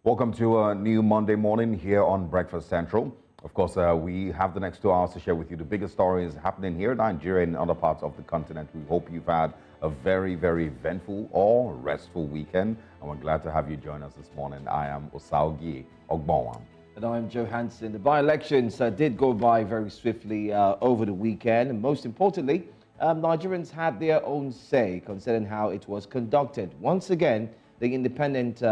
Welcome to a new Monday morning here on Breakfast Central. Of course, we have the next 2 hours to share with you the biggest stories happening here in Nigeria and other parts of the continent. We hope you've had a very, very eventful or restful weekend, and we're glad to have you join us this morning. I am Osarogie and Joe. And I'm Joe Hansen. The by-elections did go by very swiftly over the weekend, and most importantly, Nigerians had their own say concerning how it was conducted. Once again, the independent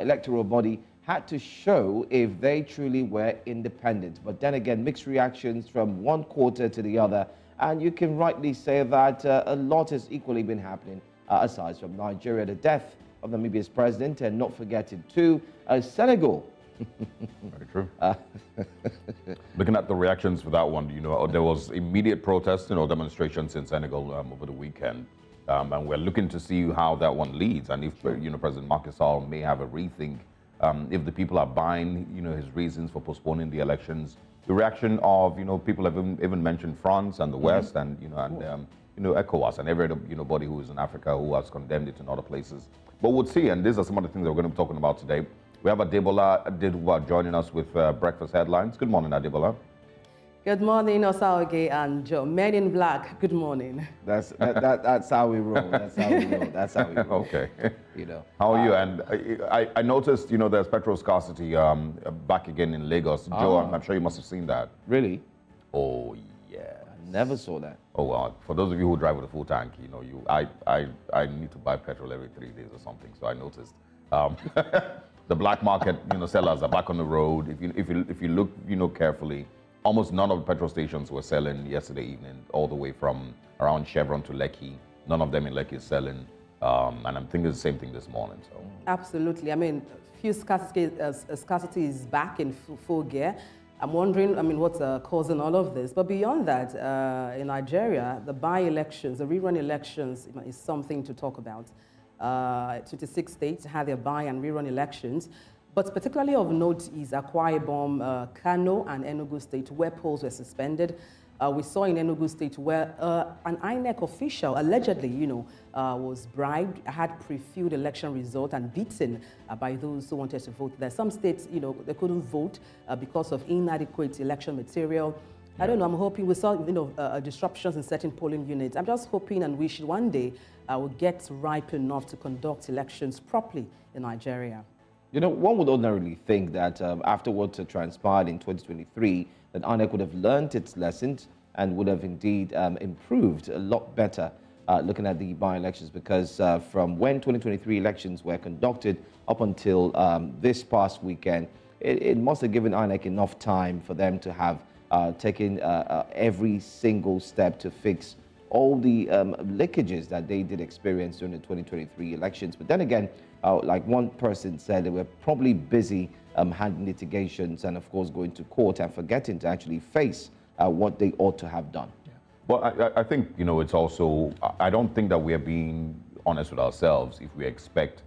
electoral body had to show if they truly were independent. But then again, mixed reactions from one quarter to the other. And you can rightly say that a lot has equally been happening aside from Nigeria, the death of Namibia's president, and not forgetting too, Senegal. Very true. Looking at the reactions for that one, there was immediate protests, demonstrations in Senegal over the weekend. And we're looking to see how that one leads, and if President Macky Sall may have a rethink, if the people are buying his reasons for postponing the elections. The reaction of people have even mentioned France and the West, and ECOWAS and everybody who is in Africa who has condemned it in other places. But we'll see, and these are some of the things that we're going to be talking about today. We have Adebola joining us with breakfast headlines. Good morning, Adebola. Good morning, Osarogie and Joe. Men in Black, good morning. That's how we roll. That's how we roll. That's how we roll. Okay. How are you? And I noticed, there's petrol scarcity back again in Lagos. Joe, I'm sure you must have seen that. Really? Oh, yeah. I never saw that. Oh, well, for those of you who drive with a full tank, I need to buy petrol every 3 days or something, so I noticed. The black market, sellers are back on the road. If you look, carefully, almost none of the petrol stations were selling yesterday evening, all the way from around Chevron to Lekki. None of them in Lekki is selling, and I'm thinking the same thing this morning. So absolutely. I mean, fuel scarcity is back in full gear. I'm wondering, what's causing all of this? But beyond that, in Nigeria, the by-elections, the rerun elections is something to talk about. 26 states had their by and rerun elections, but particularly of note is Akwa Ibom, Kano, and Enugu State, where polls were suspended. We saw in Enugu State where an INEC official allegedly, was bribed, had pre-filled election result and beaten by those who wanted to vote there. Some states, they couldn't vote because of inadequate election material. I don't know, I'm hoping we saw, disruptions in certain polling units. I'm just hoping and wishing one day we'll get ripe enough to conduct elections properly in Nigeria. One would ordinarily think that after what transpired in 2023, that INEC would have learned its lessons and would have indeed improved a lot better looking at the by-elections, because from when 2023 elections were conducted up until this past weekend, it must have given INEC enough time for them to have taken every single step to fix all the leakages that they did experience during the 2023 elections. But then again, like one person said, they were probably busy handling litigations and, of course, going to court and forgetting to actually face what they ought to have done. Yeah. Well, I think, it's also, I don't think that we're being honest with ourselves if we expect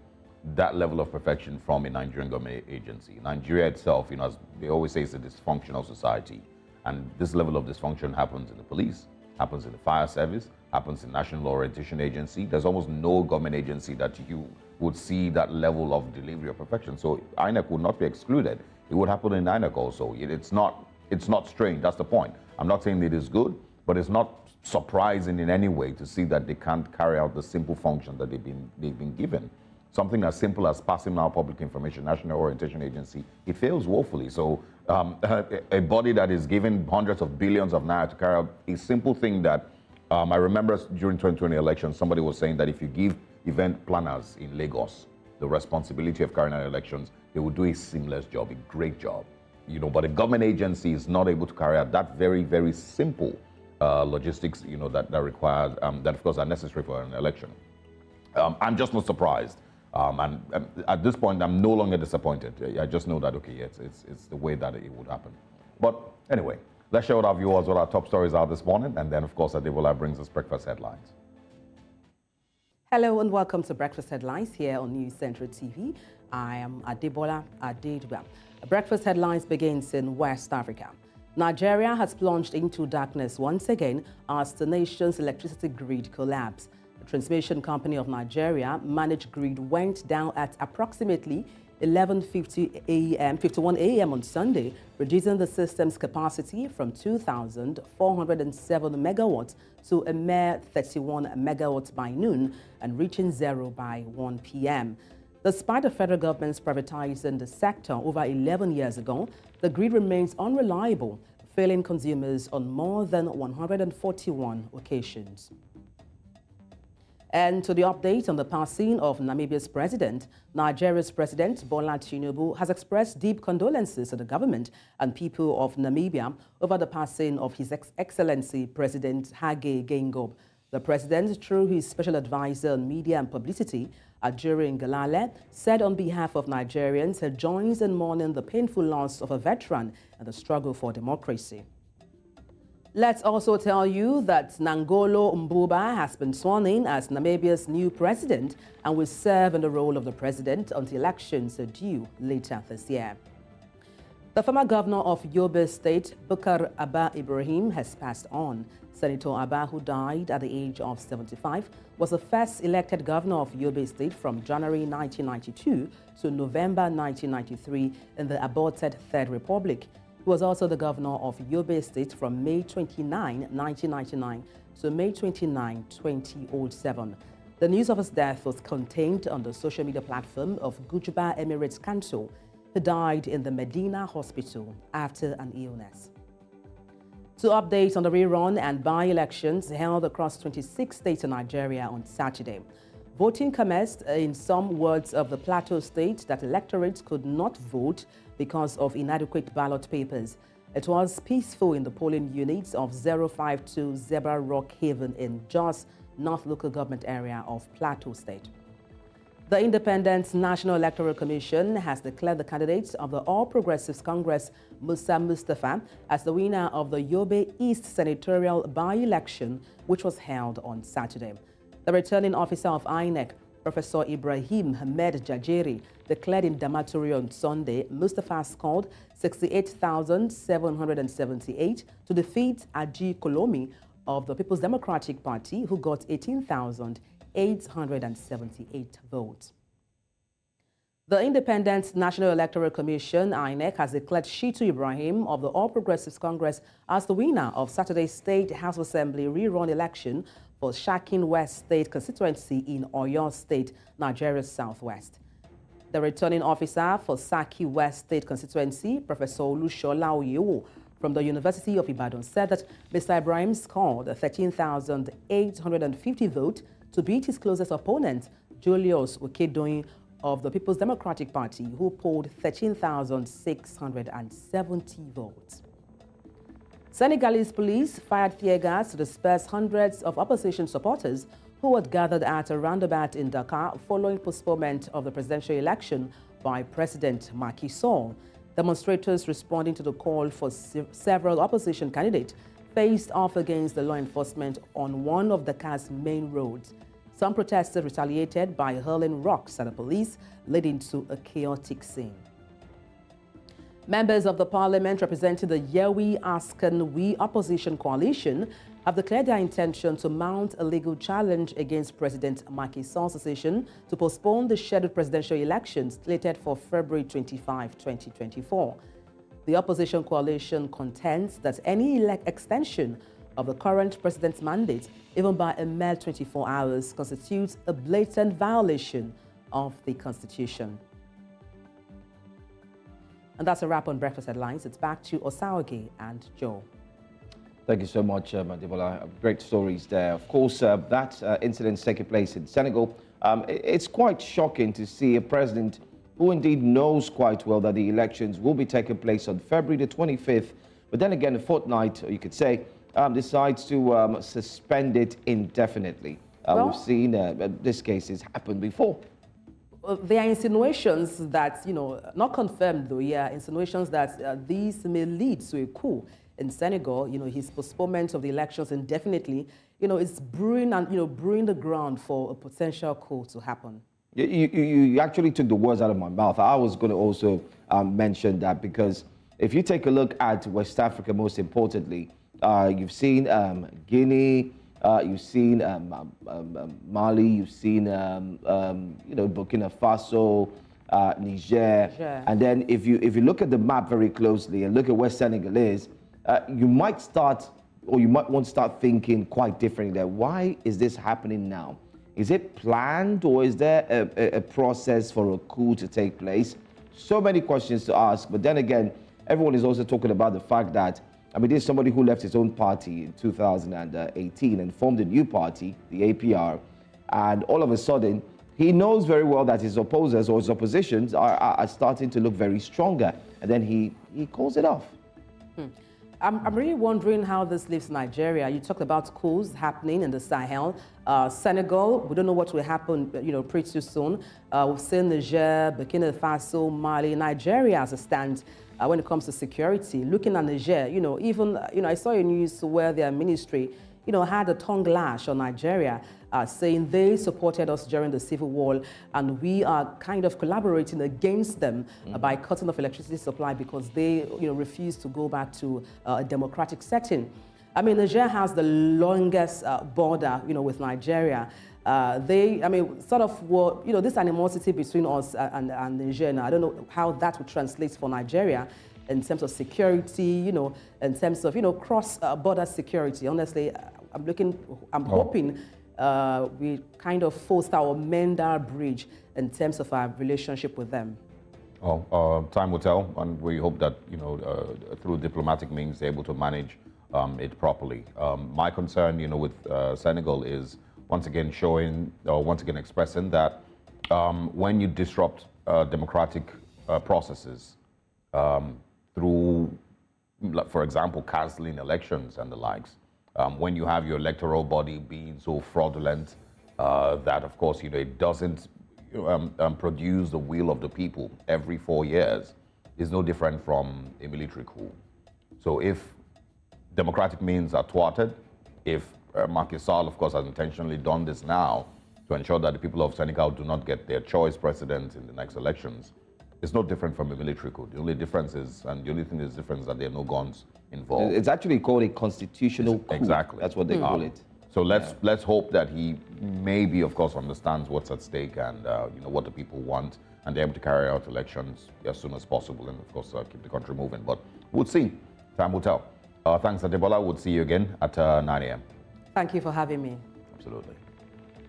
that level of perfection from a Nigerian government agency. Nigeria itself, as they always say, is a dysfunctional society. And this level of dysfunction happens in the police, happens in the fire service, happens in National Law Orientation Agency. There's almost no government agency that you would see that level of delivery of perfection. So INEC would not be excluded. It would happen in INEC also. It's not strange, that's the point. I'm not saying it is good, but it's not surprising in any way to see that they can't carry out the simple function that they've been given. Something as simple as passing out public information, National Orientation Agency, it fails woefully. So a body that is given hundreds of billions of naira to carry out a simple thing that I remember during 2020 elections, somebody was saying that if you give event planners in Lagos the responsibility of carrying out elections, they will do a seamless job, a great job. But a government agency is not able to carry out that very, very simple logistics, that requires, that of course are necessary for an election. I'm just not surprised. And at this point, I'm no longer disappointed. I just know that, okay, it's the way that it would happen. But anyway, let's share with our viewers what our top stories are this morning. And then, of course, Adebola brings us breakfast headlines. Hello and welcome to Breakfast Headlines here on News Central TV. I am Adebola Adedwa. Breakfast Headlines begins in West Africa. Nigeria has plunged into darkness once again as the nation's electricity grid collapsed. The transmission company of Nigeria managed grid went down at approximately 11:50 a.m., 51 a.m. on Sunday, reducing the system's capacity from 2,407 megawatts to a mere 31 megawatts by noon and reaching zero by 1 p.m. Despite the federal government's privatizing the sector over 11 years ago, the grid remains unreliable, failing consumers on more than 141 occasions. And to the update on the passing of Namibia's president, Nigeria's President Bola Tinubu has expressed deep condolences to the government and people of Namibia over the passing of His Excellency President Hage Geingob. The president, through his special advisor on media and publicity, Ajuri Ngalale, said on behalf of Nigerians he joins in mourning the painful loss of a veteran and the struggle for democracy. Let's also tell you that Nangolo Mbuba has been sworn in as Namibia's new president and will serve in the role of the president until elections are due later this year. The former governor of Yobe State, Bukar Abba Ibrahim, has passed on. Senator Abba, who died at the age of 75, was the first elected governor of Yobe State from January 1992 to November 1993 in the aborted Third Republic. He was also the governor of Yobe State from May 29, 1999 to May 29, 2007. The news of his death was contained on the social media platform of Gujuba Emirates Council. He died in the Medina Hospital after an illness. To update on the rerun and by-elections held across 26 states in Nigeria on Saturday. Voting commenced in some wards of the Plateau State that electorates could not vote because of inadequate ballot papers. It was peaceful in the polling units of 052 Zebra Rock Haven in Jos, North Local Government Area of Plateau State. The Independent National Electoral Commission has declared the candidates of the All Progressives Congress, Musa Mustafa, as the winner of the Yobe East Senatorial by-election, which was held on Saturday. The returning officer of INEC, Professor Ibrahim Hamed Jajeri, declared in Damaturi on Sunday, Mustafa scored 68,778 to defeat Aji Kolomi of the People's Democratic Party, who got 18,878 votes. The Independent National Electoral Commission, INEC, has declared Shitu Ibrahim of the All Progressives Congress as the winner of Saturday's State House of Assembly rerun election for Shakin West State constituency in Oyo State, Nigeria's southwest. The returning officer for Saki West State constituency, Professor Olushola Oyewo from the University of Ibadan, said that Mr. Ibrahim scored 13,850 votes to beat his closest opponent, Julius Okedoyin of the People's Democratic Party, who polled 13,670 votes. Senegalese police fired tear gas to disperse hundreds of opposition supporters who had gathered at a roundabout in Dakar following postponement of the presidential election by President Macky Sall. Demonstrators responding to the call for several opposition candidates faced off against the law enforcement on one of Dakar's main roads. Some protesters retaliated by hurling rocks at the police, leading to a chaotic scene. Members of the parliament representing the Yewi Askan We opposition coalition have declared their intention to mount a legal challenge against President Macky Sall's decision to postpone the scheduled presidential elections slated for February 25, 2024. The opposition coalition contends that any extension of the current president's mandate, even by a mere 24 hours, constitutes a blatant violation of the Constitution. And that's a wrap on Breakfast Headlines. It's back to Osarogie and Joe. Thank you so much, Madibola. Great stories there. Of course, that incident's taking place in Senegal. It's quite shocking to see a president who indeed knows quite well that the elections will be taking place on February the 25th, but then again, a fortnight, or you could say, decides to suspend it indefinitely. We've seen this cases happen before. There are insinuations that, not confirmed though, insinuations that these may lead to a coup in Senegal. His postponement of the elections indefinitely, it's brewing and, brewing the ground for a potential coup to happen. You actually took the words out of my mouth. I was going to also mention that, because if you take a look at West Africa, most importantly, you've seen Guinea, you've seen Mali, you've seen Burkina Faso, Niger. And then if you look at the map very closely and look at where Senegal is, you might start, or you might want to start thinking quite differently there. Why is this happening now? Is it planned, or is there a process for a coup to take place? So many questions to ask, but then again, everyone is also talking about the fact that, I mean, there's somebody who left his own party in 2018 and formed a new party, the APR, and all of a sudden, he knows very well that his opposers or his oppositions are starting to look very stronger, and then he calls it off. I'm really wondering how this leaves Nigeria. You talked about coups happening in the Sahel. Senegal, we don't know what will happen, pretty soon. We've seen Niger, Burkina Faso, Mali, Nigeria as a stand when it comes to security. Looking at Niger, I saw a news where their ministry, had a tongue lash on Nigeria, saying they supported us during the civil war, and we are kind of collaborating against them by cutting off electricity supply because they, refuse to go back to a democratic setting. I mean, Niger has the longest border, with Nigeria. This animosity between us and Niger, now, I don't know how that would translate for Nigeria in terms of security, in terms of, cross-border security. Honestly, I'm hoping we kind of foster or mend our bridge in terms of our relationship with them. Well, time will tell, and we hope that, through diplomatic means, they're able to manage it properly. My concern, with Senegal is once again expressing that when you disrupt democratic processes through, for example, cancelling elections and the likes, when you have your electoral body being so fraudulent that, of course, it doesn't produce the will of the people every 4 years, is no different from a military coup. So if democratic means are thwarted, if Macky Sall, of course, has intentionally done this now to ensure that the people of Senegal do not get their choice president in the next elections, it's no different from a military coup. The only difference is, and the only thing that's different is that there are no guns involved. It's actually called a constitutional coup. Exactly. That's what they call it. So let's hope that he maybe, of course, understands what's at stake and what the people want, and they're able to carry out elections as soon as possible, and of course keep the country moving. But we'll see. Time will tell. Thanks, Adebola. We'll see you again at 9 a.m. Thank you for having me. Absolutely.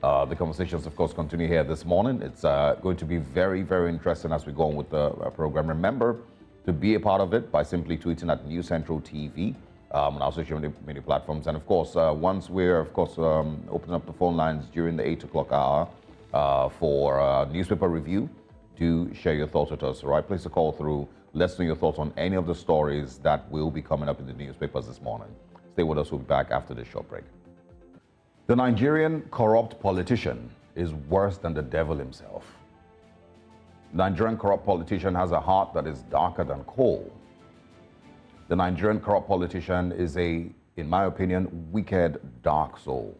The conversations, of course, continue here this morning. It's going to be very, very interesting as we go on with the program. Remember to be a part of it by simply tweeting at News Central TV on our social media platforms. And, of course, once we're, opening up the phone lines during the 8 o'clock hour for newspaper review, do share your thoughts with us. All right, place a call through. Let's know your thoughts on any of the stories that will be coming up in the newspapers this morning. Stay with us. We'll be back after this short break. The Nigerian corrupt politician is worse than the devil himself. The Nigerian corrupt politician has a heart that is darker than coal. The Nigerian corrupt politician is in my opinion, wicked, dark soul.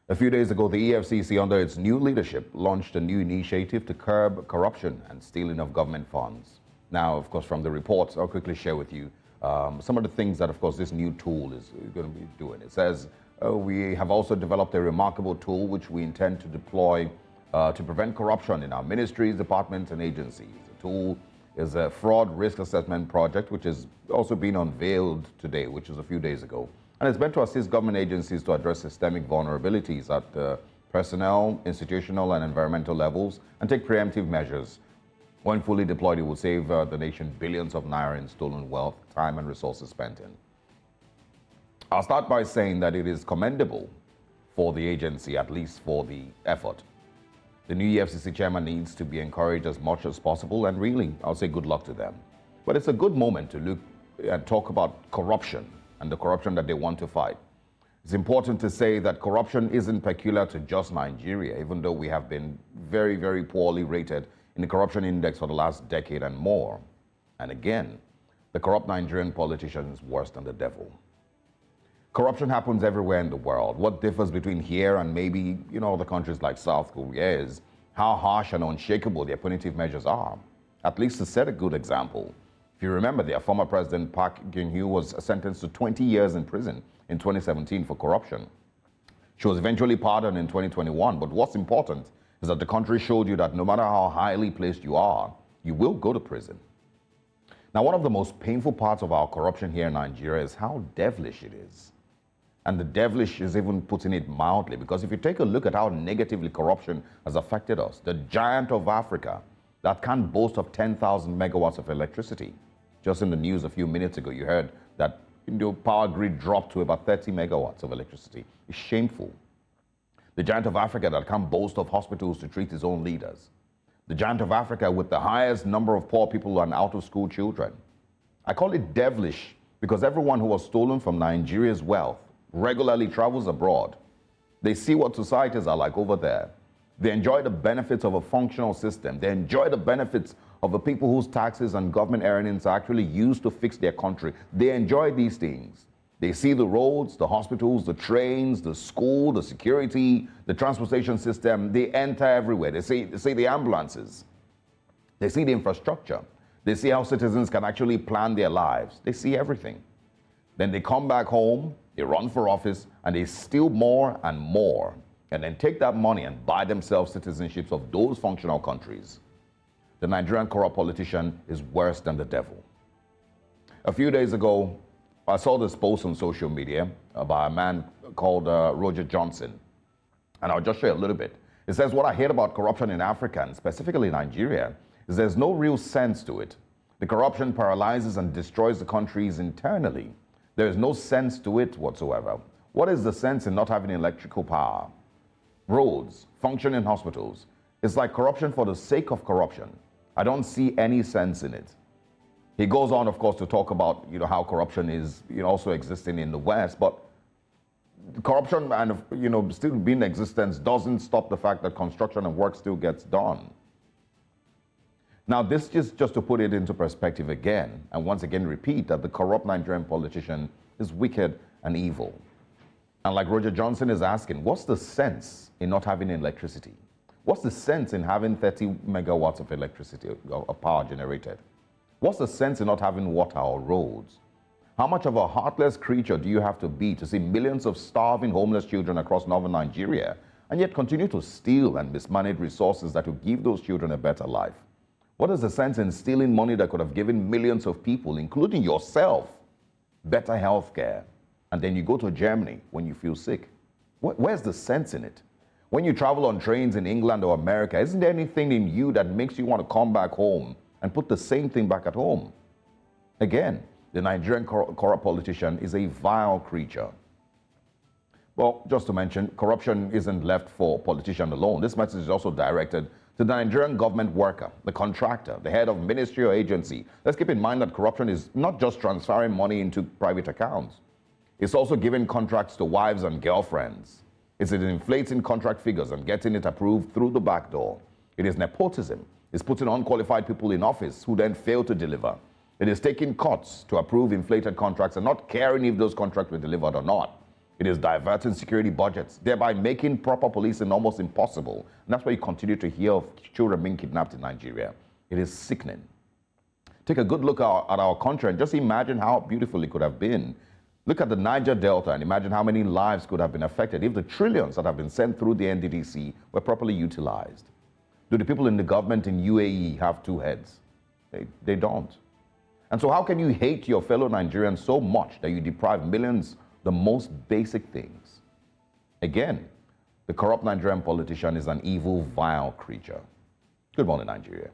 A few days ago, the EFCC, under its new leadership, launched a new initiative to curb corruption and stealing of government funds. Now, of course, from the reports, I'll quickly share with you some of the things that, of course, this new tool is going to be doing. It says, we have also developed a remarkable tool which we intend to deploy to prevent corruption in our ministries, departments, and agencies. The tool is a fraud risk assessment project, which is also being unveiled today, which is a few days ago. And it's meant to assist government agencies to address systemic vulnerabilities at personnel, institutional, and environmental levels and take preemptive measures. When fully deployed, it will save the nation billions of naira in stolen wealth, time, and resources spent in. I'll start by saying that it is commendable for the agency, at least for the effort. The new EFCC chairman needs to be encouraged as much as possible, and really, I'll say good luck to them. But it's a good moment to look and talk about corruption and the corruption that they want to fight. It's important to say that corruption isn't peculiar to just Nigeria, even though we have been very, very poorly rated in the corruption index for the last decade and more. And again, the corrupt Nigerian politician is worse than the devil. Corruption happens everywhere in the world. What differs between here and maybe, other countries like South Korea is how harsh and unshakable their punitive measures are. At least to set a good example. If you remember, their former president, Park Geun-hye, was sentenced to 20 years in prison in 2017 for corruption. She was eventually pardoned in 2021, but what's important is that the country showed you that no matter how highly placed you are, you will go to prison. Now, one of the most painful parts of our corruption here in Nigeria is how devilish it is. And the devilish is even putting it mildly, because if you take a look at how negatively corruption has affected us, the giant of Africa that can't boast of 10,000 megawatts of electricity. Just in the news a few minutes ago, you heard that the power grid dropped to about 30 megawatts of electricity. It's shameful. The giant of Africa that can't boast of hospitals to treat its own leaders. The giant of Africa with the highest number of poor people and out-of-school children. I call it devilish because everyone who was stolen from Nigeria's wealth regularly travels abroad. They see what societies are like over there. They enjoy the benefits of a functional system. They enjoy the benefits of the people whose taxes and government earnings are actually used to fix their country. They enjoy these things. They see the roads, the hospitals, the trains, the school, the security, the transportation system. They enter everywhere. They see the ambulances. They see the infrastructure. They see how citizens can actually plan their lives. They see everything. Then they come back home, they run for office, and they steal more and more, and then take that money and buy themselves citizenships of those functional countries. The Nigerian corrupt politician is worse than the devil. A few days ago, I saw this post on social media by a man called Roger Johnson, and I'll just share a little bit. It says, what I hate about corruption in Africa, and specifically Nigeria, is there's no real sense to it. The corruption paralyzes and destroys the countries internally. There is no sense to it whatsoever. What is the sense in not having electrical power? Roads, functioning hospitals. It's like corruption for the sake of corruption. I don't see any sense in it. He goes on, of course, to talk about how corruption is also existing in the West, but corruption and still being in existence doesn't stop the fact that construction and work still gets done. Now, this just to put it into perspective again, and once again repeat that the corrupt Nigerian politician is wicked and evil. And like Roger Johnson is asking, what's the sense in not having electricity? What's the sense in having 30 megawatts of electricity, of power generated? What's the sense in not having water or roads? How much of a heartless creature do you have to be to see millions of starving homeless children across northern Nigeria and yet continue to steal and mismanage resources that will give those children a better life? What is the sense in stealing money that could have given millions of people, including yourself, better health care, and then you go to Germany when you feel sick? Where's the sense in it? When you travel on trains in England or America, isn't there anything in you that makes you want to come back home and put the same thing back at home? Again, the Nigerian corrupt politician is a vile creature. Well, just to mention, corruption isn't left for politicians alone. This message is also directed to the Nigerian government worker, the contractor, the head of ministry or agency. Let's keep in mind that corruption is not just transferring money into private accounts. It's also giving contracts to wives and girlfriends. It's inflating contract figures and getting it approved through the back door. It is nepotism. It's putting unqualified people in office who then fail to deliver. It is taking cuts to approve inflated contracts and not caring if those contracts were delivered or not. It is diverting security budgets, thereby making proper policing almost impossible. And that's why you continue to hear of children being kidnapped in Nigeria. It is sickening. Take a good look at our country and just imagine how beautiful it could have been. Look at the Niger Delta and imagine how many lives could have been affected if the trillions that have been sent through the NDDC were properly utilized. Do the people in the government in UAE have two heads? They don't. And so how can you hate your fellow Nigerians so much that you deprive millions the most basic things? Again, the corrupt Nigerian politician is an evil, vile creature. Good morning, Nigeria.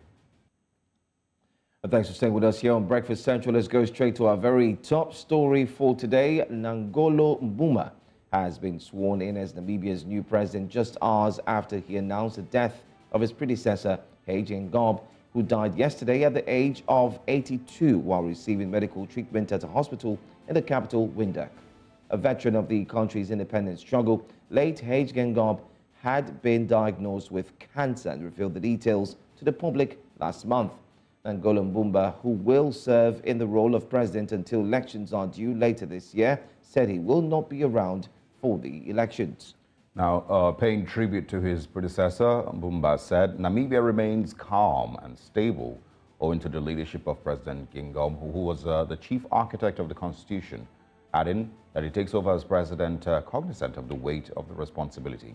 Thanks for staying with us here on Breakfast Central. Let's go straight to our very top story for today. Nangolo Mbuma has been sworn in as Namibia's new president just hours after he announced the death of his predecessor, Hage Ngob, who died yesterday at the age of 82 while receiving medical treatment at a hospital in the capital, Windhoek. A veteran of the country's independence struggle, late Hage Ngob had been diagnosed with cancer and revealed the details to the public last month. Nangolo Mbuma, who will serve in the role of president until elections are due later this year, said he will not be around for the elections. Now, paying tribute to his predecessor, Mbuma said, Namibia remains calm and stable owing to the leadership of President Ngob, who was the chief architect of the Constitution, adding that he takes over as president cognizant of the weight of the responsibility.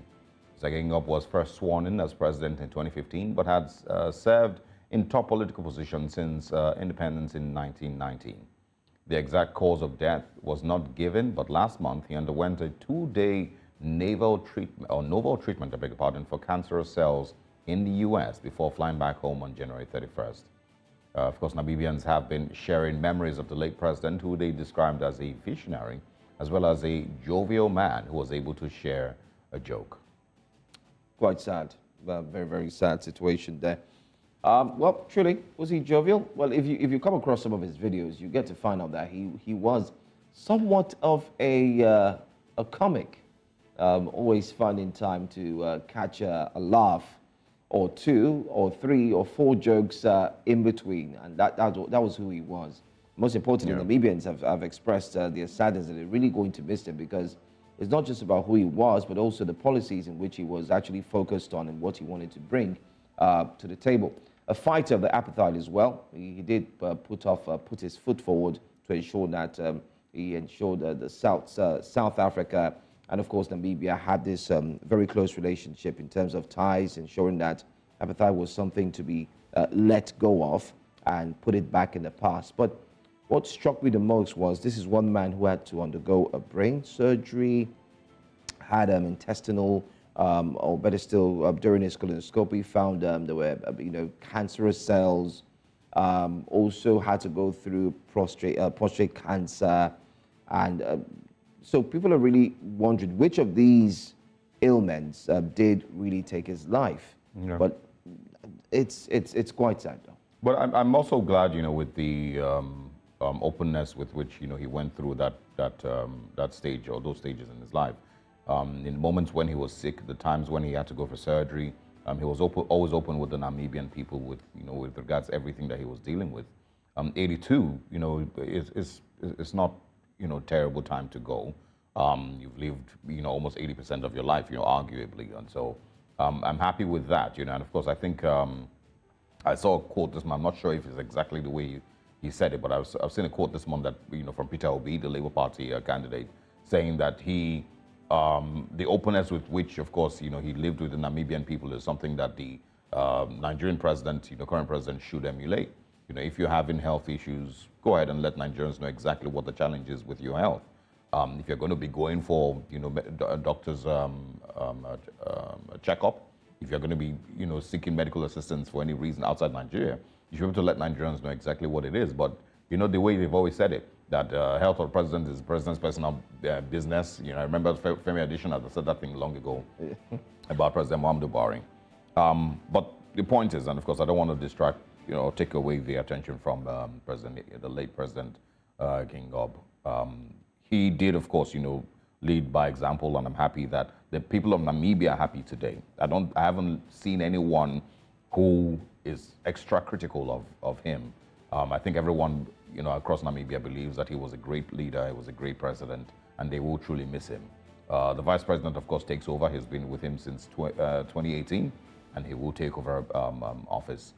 Mr. King was first sworn in as president in 2015, but had served in top political positions since independence in 1919. The exact cause of death was not given, but last month he underwent a 2-day novel treatment, I beg your pardon, for cancerous cells in the U.S. before flying back home on January 31st. Of course, Namibians have been sharing memories of the late president, who they described as a visionary, as well as a jovial man who was able to share a joke. Quite sad. Very, very sad situation there. Well, truly, was he jovial? Well, if you come across some of his videos, you get to find out that he was somewhat of a comic, always finding time to catch a laugh or 2 or 3 or 4 jokes in between, and that was who he was. Most importantly, Namibians have expressed their sadness that they're really going to miss him, because it's not just about who he was, but also the policies in which he was actually focused on and what he wanted to bring to the table. A fighter of the apartheid as well. He did put his foot forward to ensure that he ensured the South Africa and, of course, Namibia had this very close relationship in terms of ties, ensuring that apartheid was something to be let go of and put it back in the past. But what struck me the most was this is one man who had to undergo a brain surgery, had intestinal, or better still, during his colonoscopy, found there were cancerous cells. Also had to go through prostate cancer, and so people are really wondering which of these ailments did really take his life. Yeah. But it's quite sad, though. But I'm also glad, with the openness with which he went through that stage, or those stages in his life. In moments when he was sick, the times when he had to go for surgery, he was always open with the Namibian people with regards to everything that he was dealing with. 82, it's not terrible time to go. You've lived almost 80% of your life, arguably, and so I'm happy with that. And of course I think I saw a quote this month. I'm not sure if it's exactly the way he said it, but I've seen a quote this month that from Peter Obi, the Labour Party candidate, saying that the openness with which, of course, he lived with the Namibian people is something that the Nigerian president, current president, should emulate. If you're having health issues, go ahead and let Nigerians know exactly what the challenge is with your health. If you're going to be going for, a doctor's checkup, if you're going to be, seeking medical assistance for any reason outside Nigeria, you should be able to let Nigerians know exactly what it is. But, the way they've always said it, that health of the president is the president's personal business. I remember Femi Addition had said that thing long ago about President Muhammadu Buhari. But the point is, and of course I don't want to distract, take away the attention from the late President King Gob. He did, of course, lead by example, and I'm happy that the people of Namibia are happy today. I haven't seen anyone who is extra critical of him. I think everyone, across Namibia believes that he was a great leader, he was a great president, and they will truly miss him. The vice president, of course, takes over. He's been with him since 2018, and he will take over office.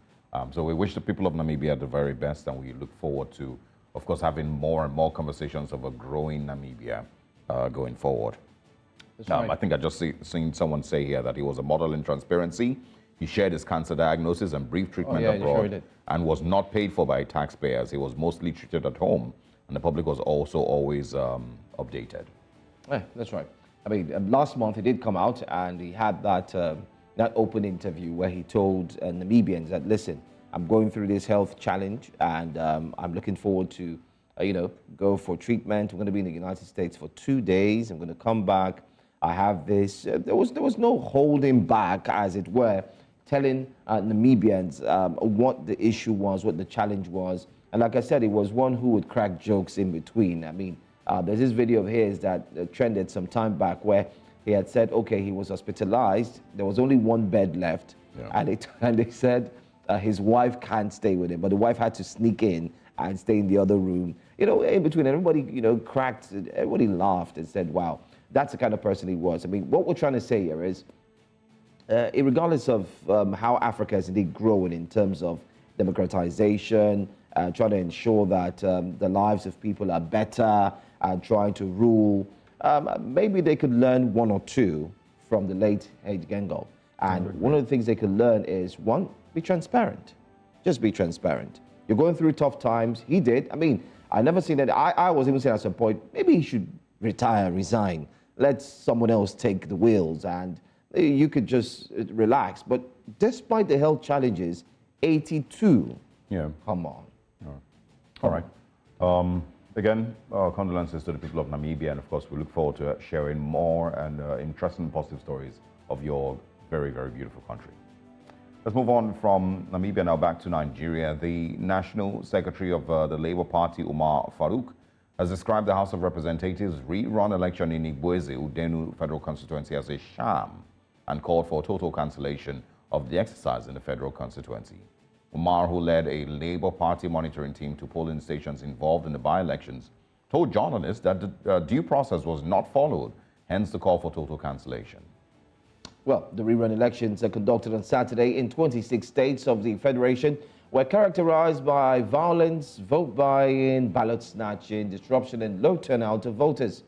So we wish the people of Namibia the very best, and we look forward to, of course, having more and more conversations of a growing Namibia going forward. Right. I think I just seen someone say here that he was a model in transparency. He shared his cancer diagnosis and brief treatment abroad, and was not paid for by taxpayers. He was mostly treated at home, and the public was also always updated. Yeah, that's right. I mean, last month he did come out and he had that open interview where he told Namibians that, listen, I'm going through this health challenge, and I'm looking forward to, go for treatment. I'm going to be in the United States for 2 days. I'm going to come back. I have this. There was no holding back, as it were, telling Namibians what the issue was, what the challenge was. And like I said, it was one who would crack jokes in between. I mean, there's this video of his that trended some time back where he had said, okay, he was hospitalized. There was only one bed left. Yeah. And they said his wife can't stay with him, but the wife had to sneak in and stay in the other room. In between, everybody, cracked, everybody laughed and said, wow, that's the kind of person he was. I mean, what we're trying to say here is, regardless of how Africa is indeed growing in terms of democratization, trying to ensure that the lives of people are better, and trying to rule, maybe they could learn one or two from the late Hague Gengov. And one of the things they can learn is, one, be transparent. Just be transparent. You're going through tough times. He did. I mean, I never seen that. I was even saying at some point, maybe he should retire, resign. Let someone else take the wheels and you could just relax. But despite the health challenges, 82. Yeah. Come on. All right. Again, condolences to the people of Namibia, and of course, we look forward to sharing more and interesting positive stories of your very, very beautiful country. Let's move on from Namibia now back to Nigeria. The National Secretary of the Labour Party, Umar Farouk, has described the House of Representatives' rerun election in Igboeze, Udenu Federal Constituency, as a sham and called for total cancellation of the exercise in the federal constituency. Umar, who led a Labour Party monitoring team to polling stations involved in the by-elections, told journalists that the due process was not followed, hence the call for total cancellation. Well, the rerun elections are conducted on Saturday in 26 states of the Federation were characterized by violence, vote buying, ballot snatching, disruption, and low turnout of voters.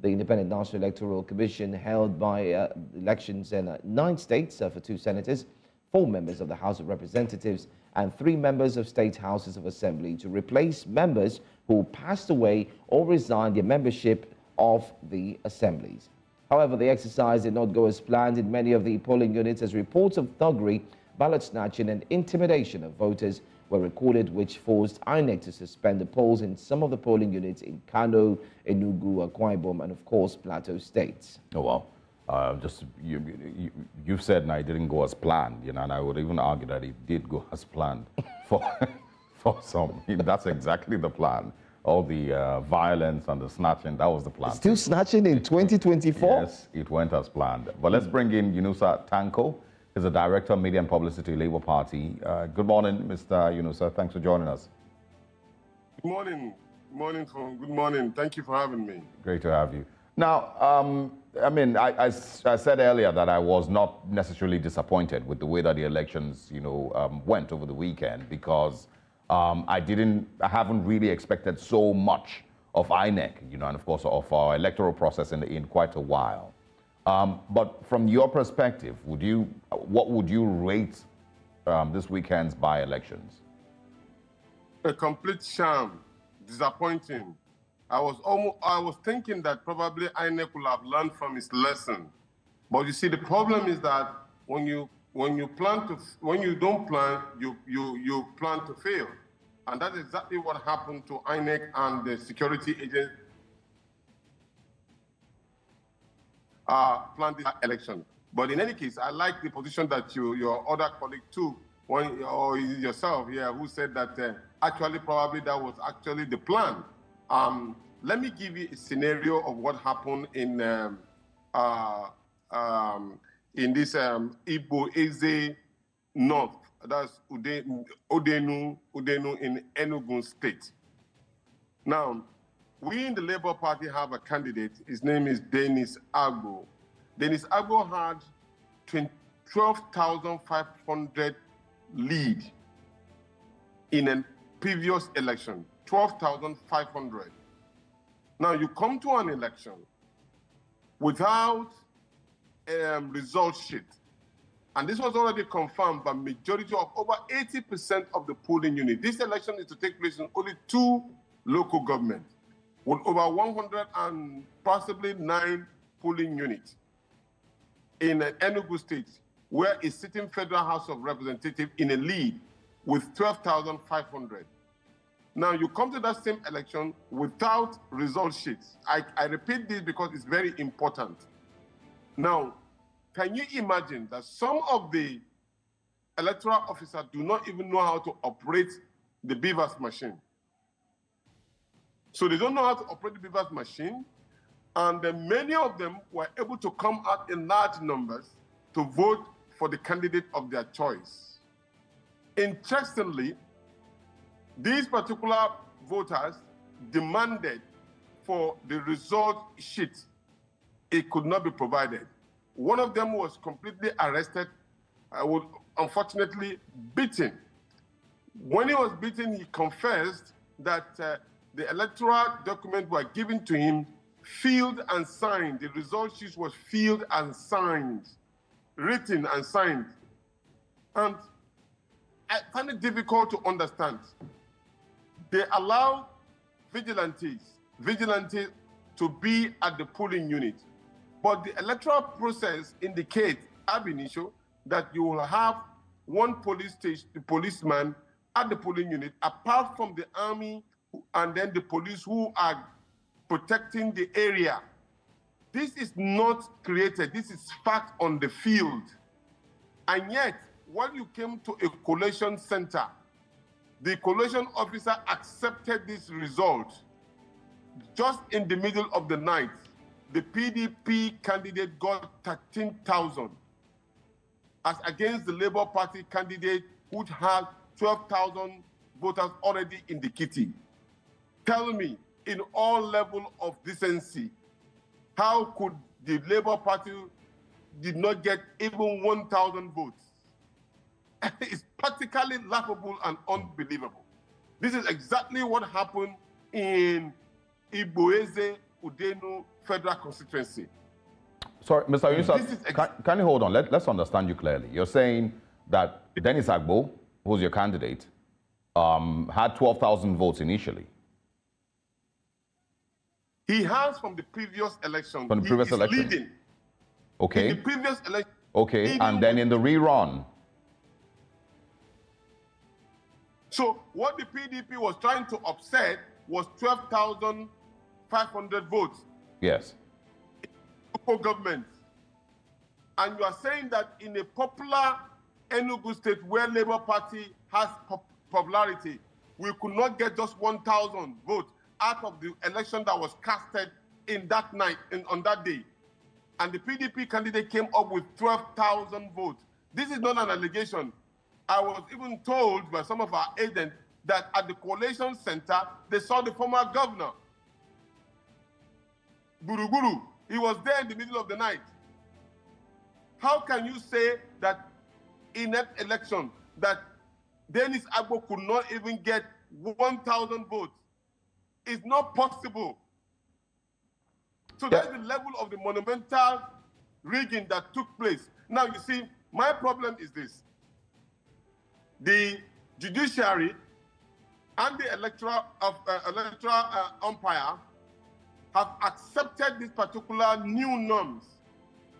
The Independent National Electoral Commission held by elections in 9 states for 2 senators, 4 members of the House of Representatives, and 3 members of state houses of assembly to replace members who passed away or resigned their membership of the assemblies. However, the exercise did not go as planned in many of the polling units, as reports of thuggery, ballot snatching, and intimidation of voters were recorded, which forced INEC to suspend the polls in some of the polling units in Kano, Enugu, Akwa Ibom, and of course, Plateau states. Oh, wow. You've said now it didn't go as planned, you know, and I would even argue that it did go as planned for some. That's exactly the plan. All the violence and the snatching, that was the plan. Still snatching in 2024? Yes, it went as planned. But let's bring in Yunusa Tanko. He's the Director of Media and Publicity, Labour Party. Good morning, Mr. Yunusa. Thanks for joining us. Good morning. Good morning. Thank you for having me. Great to have you. Now, I mean, I said earlier that I was not necessarily disappointed with the way that the elections, went over the weekend, because I haven't really expected so much of INEC, and of course of our electoral process in quite a while. But from your perspective, what would you rate this weekend's by-elections? A complete sham, disappointing. I was thinking that probably INEC will have learned from its lesson, but you see, the problem is that when you don't plan, you plan to fail, and that's exactly what happened to INEC and the security agents. Planned this election. But in any case, I like the position that your other colleague took, or yourself here, who said that actually probably that was actually the plan. Let me give you a scenario of what happened in this Igbo-Eze North, that's Udenu in Enugu State. Now, we in the Labour Party have a candidate. His name is Dennis Agbo. Dennis Agbo had 12,500 lead in a previous election, 12,500. Now you come to an election without a result sheet, and this was already confirmed by majority of over 80% of the polling unit. This election is to take place in only 2 local governments, with over 100 and possibly 9 polling units in Enugu State, where a sitting Federal House of Representatives in a lead with 12,500. Now you come to that same election without result sheets. I repeat this because it's very important. Now, can you imagine that some of the electoral officers do not even know how to operate the BVAS machine? So they don't know how to operate the BVAS machine, and many of them were able to come out in large numbers to vote for the candidate of their choice. Interestingly, these particular voters demanded for the result sheet. It could not be provided. One of them was completely arrested, was unfortunately beaten. When he was beaten, he confessed that the electoral documents were given to him filled and signed. The result sheet was filled and signed, written and signed. And I find it difficult to understand. They allow vigilantes to be at the polling unit. But the electoral process indicates, ab initio, that you will have one policeman at the polling unit, apart from the army and then the police who are protecting the area. This is not created. This is fact on the field. And yet, when you came to a collation center, the collation officer accepted this result. Just in the middle of the night, the PDP candidate got 13,000, as against the Labour Party candidate who had 12,000 voters already in the kitty. Tell me, in all level of decency, how could the Labour Party did not get even 1,000 votes? It's practically laughable and unbelievable. This is exactly what happened in Igbo-Eze, Udenu Federal Constituency. Sorry, Mr. Yunusa, can you hold on? Let's understand you clearly. You're saying that Dennis Agbo, who's your candidate, had 12,000 votes initially. He has from the previous election. From the previous election? Leading. Okay. In the previous election. Okay, and then in the rerun. So what the PDP was trying to upset was 12,500 votes. Yes. Local government. And you are saying that in a popular Enugu state where Labour Party has popularity, we could not get just 1,000 votes out of the election that was casted in that night, on that day. And the PDP candidate came up with 12,000 votes. This is not an allegation. I was even told by some of our agents that at the collation center, they saw the former governor, Guru. He was there in the middle of the night. How can you say that in that election that Dennis Agbo could not even get 1,000 votes? It's not possible. So that's the level of the monumental rigging that took place. Now, you see, my problem is this. The judiciary and the electoral umpire have accepted these particular new norms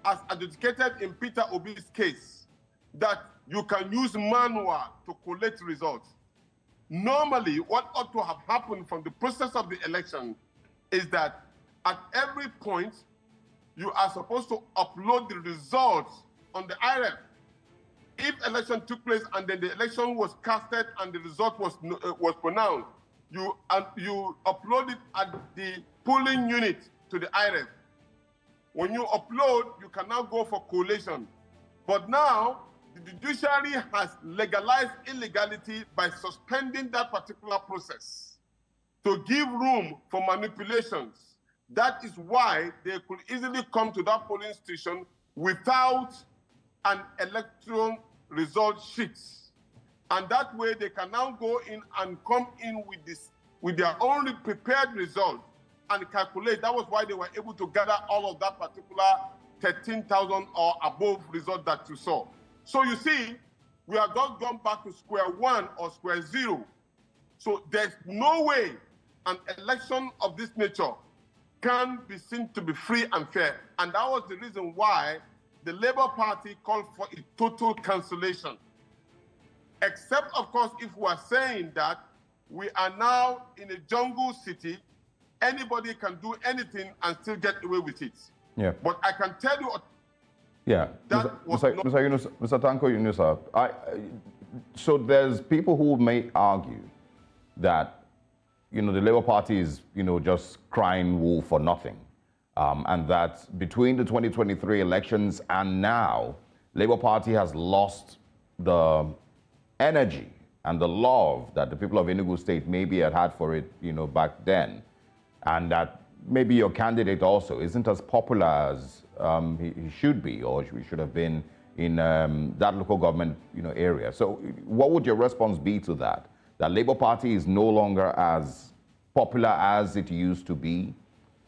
as adjudicated in Peter Obi's case, that you can use manual to collect results. Normally, what ought to have happened from the process of the election is that at every point, you are supposed to upload the results on the IRF. If election took place and then the election was casted and the result was pronounced, you upload it at the polling unit to the IRF. When you upload, you can now go for collation. But now, the judiciary has legalized illegality by suspending that particular process to give room for manipulations. That is why they could easily come to that polling station without an electoral result sheets. And that way they can now go in and come in with their own prepared result and calculate. That was why they were able to gather all of that particular 13,000 or above result that you saw. So you see, we have just gone back to square one or square zero. So there's no way an election of this nature can be seen to be free and fair. And that was the reason why the Labour Party called for a total cancellation. Except, of course, if we are saying that we are now in a jungle city, anybody can do anything and still get away with it. Yeah. But I can tell you... Yeah, Mr. Tanko Yunusa, so there's people who may argue that, the Labour Party is, just crying wolf for nothing. And that between the 2023 elections and now, Labour Party has lost the energy and the love that the people of Enugu State maybe had for it, back then. And that maybe your candidate also isn't as popular as he should be, or we should have been in that local government, area. So what would your response be to that? That Labour Party is no longer as popular as it used to be?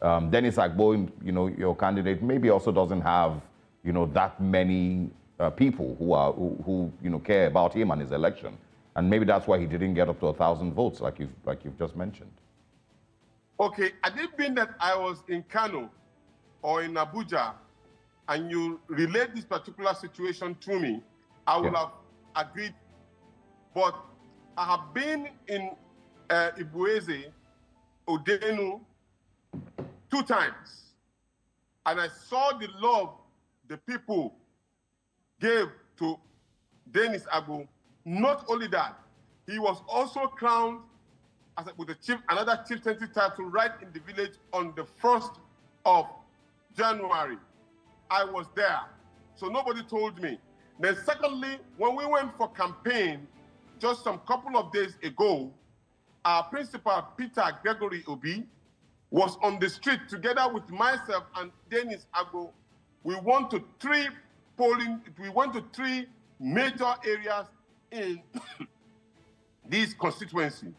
Dennis Agbo, your candidate, maybe also doesn't have, that many people who care about him and his election, and maybe that's why he didn't get up to 1,000 votes, like you've just mentioned. Okay, had it been that I was in Kano or in Abuja, and you relate this particular situation to me, I would have agreed. But I have been in Igbo-Eze, Udenu, 2 times, and I saw the love the people gave to Dennis Agbo. Not only that, he was also crowned as with another chieftaincy title right in the village on the 1st of January. I was there, so nobody told me. Then secondly, when we went for campaign just some couple of days ago, our principal, Peter Gregory Obi, was on the street together with myself and Dennis Agbo. We went to 3 major areas in this constituency.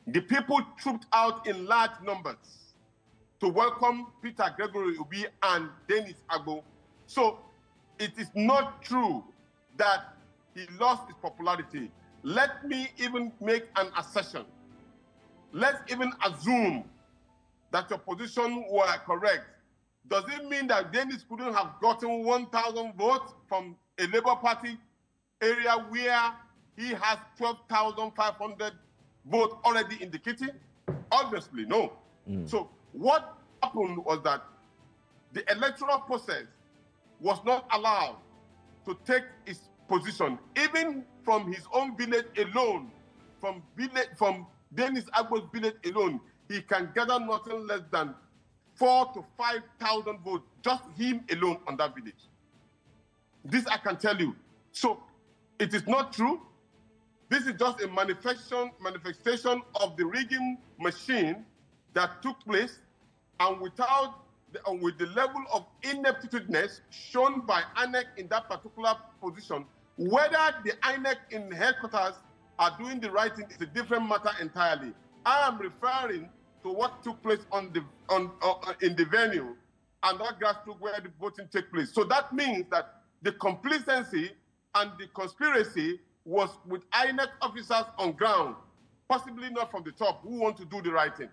The people trooped out in large numbers to welcome Peter Gregory Obi and Dennis Agbo. So it is not true that he lost his popularity. Let me even make an assertion. Let's even assume that your position were correct. Does it mean that Dennis couldn't have gotten 1,000 votes from a Labour Party area where he has 12,500 votes already indicating? Obviously, no. So what happened was that the electoral process was not allowed to take its position, even from his own village alone, from Dennis Agbo's village alone. He can gather nothing less than 4,000 to 5,000 votes, just him alone on that village. This I can tell you. So it is not true. This is just a manifestation of the rigging machine that took place, and with the level of ineptitudeness shown by INEC in that particular position. Whether the INEC in headquarters are doing the right thing is a different matter entirely. I am referring to what took place in the venue and that grassroots where the voting took place. So that means that the complacency and the conspiracy was with INEC officers on ground, possibly not from the top, who want to do the right thing.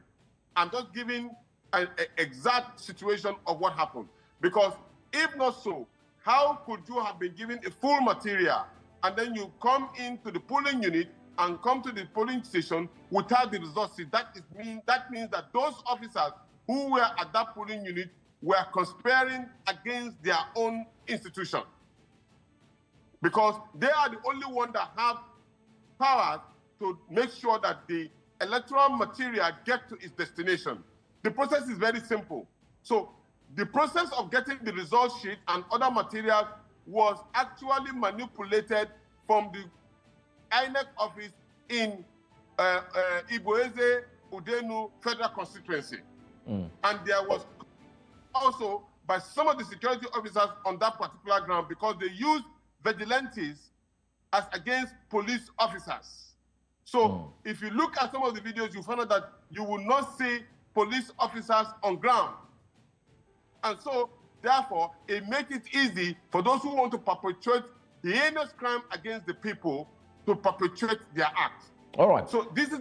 I'm just giving an exact situation of what happened. Because if not so, how could you have been given a full material and then you come into the polling unit and come to the polling station without the resources? That means that those officers who were at that polling unit were conspiring against their own institution. Because they are the only ones that have power to make sure that the electoral material gets to its destination. The process is very simple. So the process of getting the result sheet and other materials was actually manipulated from the INEC office in Igboeze, Udenu Federal Constituency. And there was also by some of the security officers on that particular ground because they used vigilantes as against police officers. So if you look at some of the videos, you find out that you will not see police officers on ground. And so, therefore, it makes it easy for those who want to perpetrate the heinous crime against the people to perpetrate their acts. All right. So this is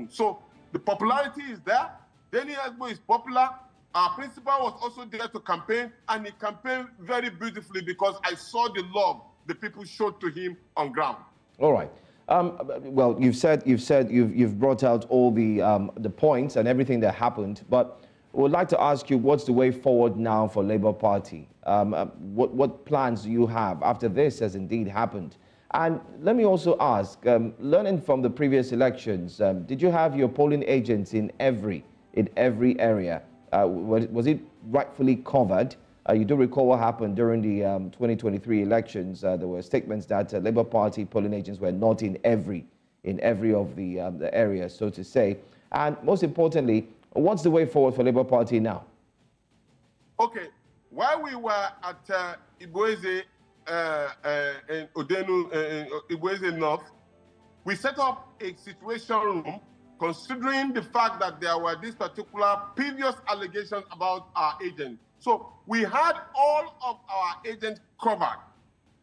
so the popularity is there. Dennis Agbo is popular. Our principal was also there to campaign, and he campaigned very beautifully because I saw the love the people showed to him on ground. All right. Well, you've brought out all the points and everything that happened, but we would like to ask you, what's the way forward now for Labour Party? What plans do you have after this has indeed happened? And let me also ask, learning from the previous elections, did you have your polling agents in every area? Was it rightfully covered? You do recall what happened during the 2023 elections. There were statements that Labour Party polling agents were not in every of the areas, so to say. And most importantly, what's the way forward for Labour Party now? Okay, while we were at Igboeze and Udenu, Igboeze North, we set up a situation room considering the fact that there were these particular previous allegations about our agents. So we had all of our agents covered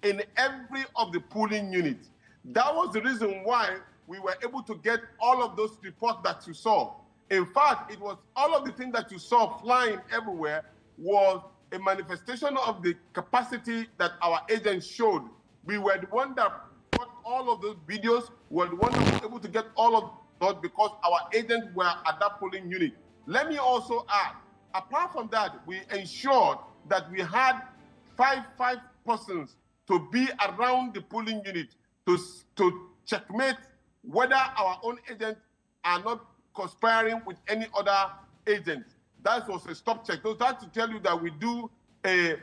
in every of the polling units. That was the reason why we were able to get all of those reports that you saw. In fact, it was all of the things that you saw flying everywhere was a manifestation of the capacity that our agents showed. We were the one that got all of those videos, we were the one that were able to get all of those because our agents were at that polling unit. Let me also add, apart from that, we ensured that we had five persons to be around the polling unit to checkmate whether our own agents are not conspiring with any other agents. That was a stop check. So that's to tell you that we do a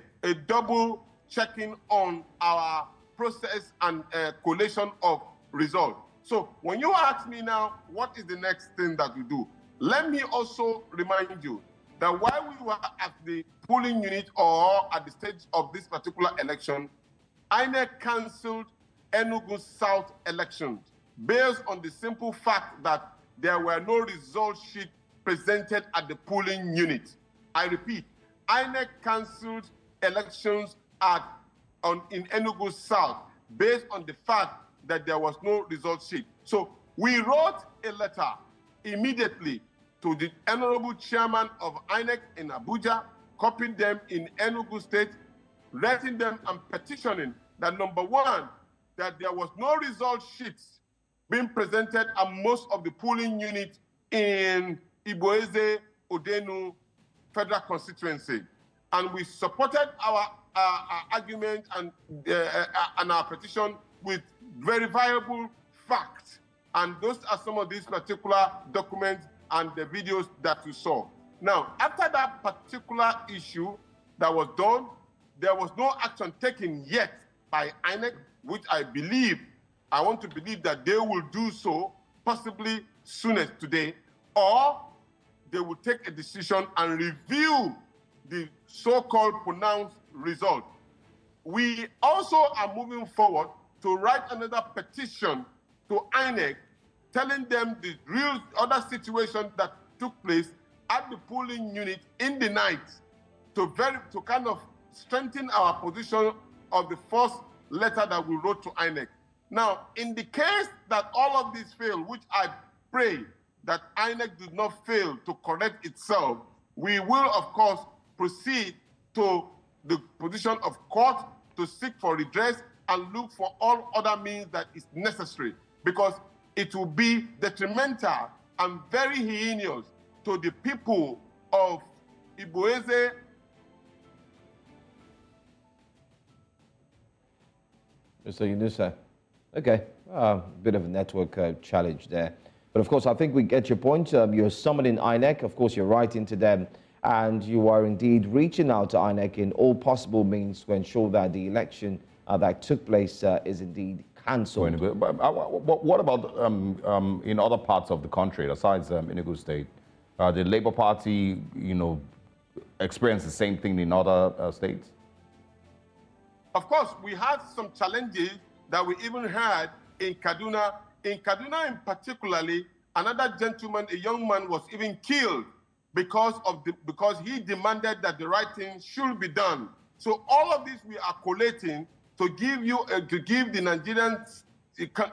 double checking on our process and collation of results. So when you ask me now, what is the next thing that we do? Let me also remind you that while we were at the polling unit or at the stage of this particular election, INEC cancelled Enugu South elections based on the simple fact that there were no result sheet presented at the polling unit. I repeat, INEC cancelled elections in Enugu South based on the fact that there was no result sheet. So we wrote a letter immediately to the Honorable Chairman of INEC in Abuja, copied them in Enugu State, writing them and petitioning that number one, that there was no result sheets being presented at most of the polling units in Igbo-Eze, Udenu Federal Constituency. And we supported our argument and our petition with verifiable facts. And those are some of these particular documents and the videos that you saw. Now, after that particular issue that was done, there was no action taken yet by INEC, which I want to believe that they will do so possibly soonest today, or they will take a decision and review the so-called pronounced result. We also are moving forward to write another petition to INEC telling them the real other situation that took place at the polling unit in the night to kind of strengthen our position of the first letter that we wrote to INEC. Now, in the case that all of this fail, which I pray that INEC did not fail to correct itself, we will, of course, proceed to the position of court to seek for redress and look for all other means that is necessary, because it will be detrimental and very heinous to the people of Igbo-Eze. Mr. Yunusa, okay, bit of a network challenge there. But of course, I think we get your point. You're summoning INEC, of course, you're writing to them, and you are indeed reaching out to INEC in all possible means to ensure that the election that took place is indeed cancelled. What about in other parts of the country, besides Enugu State? The Labour Party, experience the same thing in other states? Of course, we had some challenges that we even had in Kaduna. In Kaduna in particularly, another gentleman, a young man, was even killed because he demanded that the right thing should be done. So all of this we are collating to give the Nigerian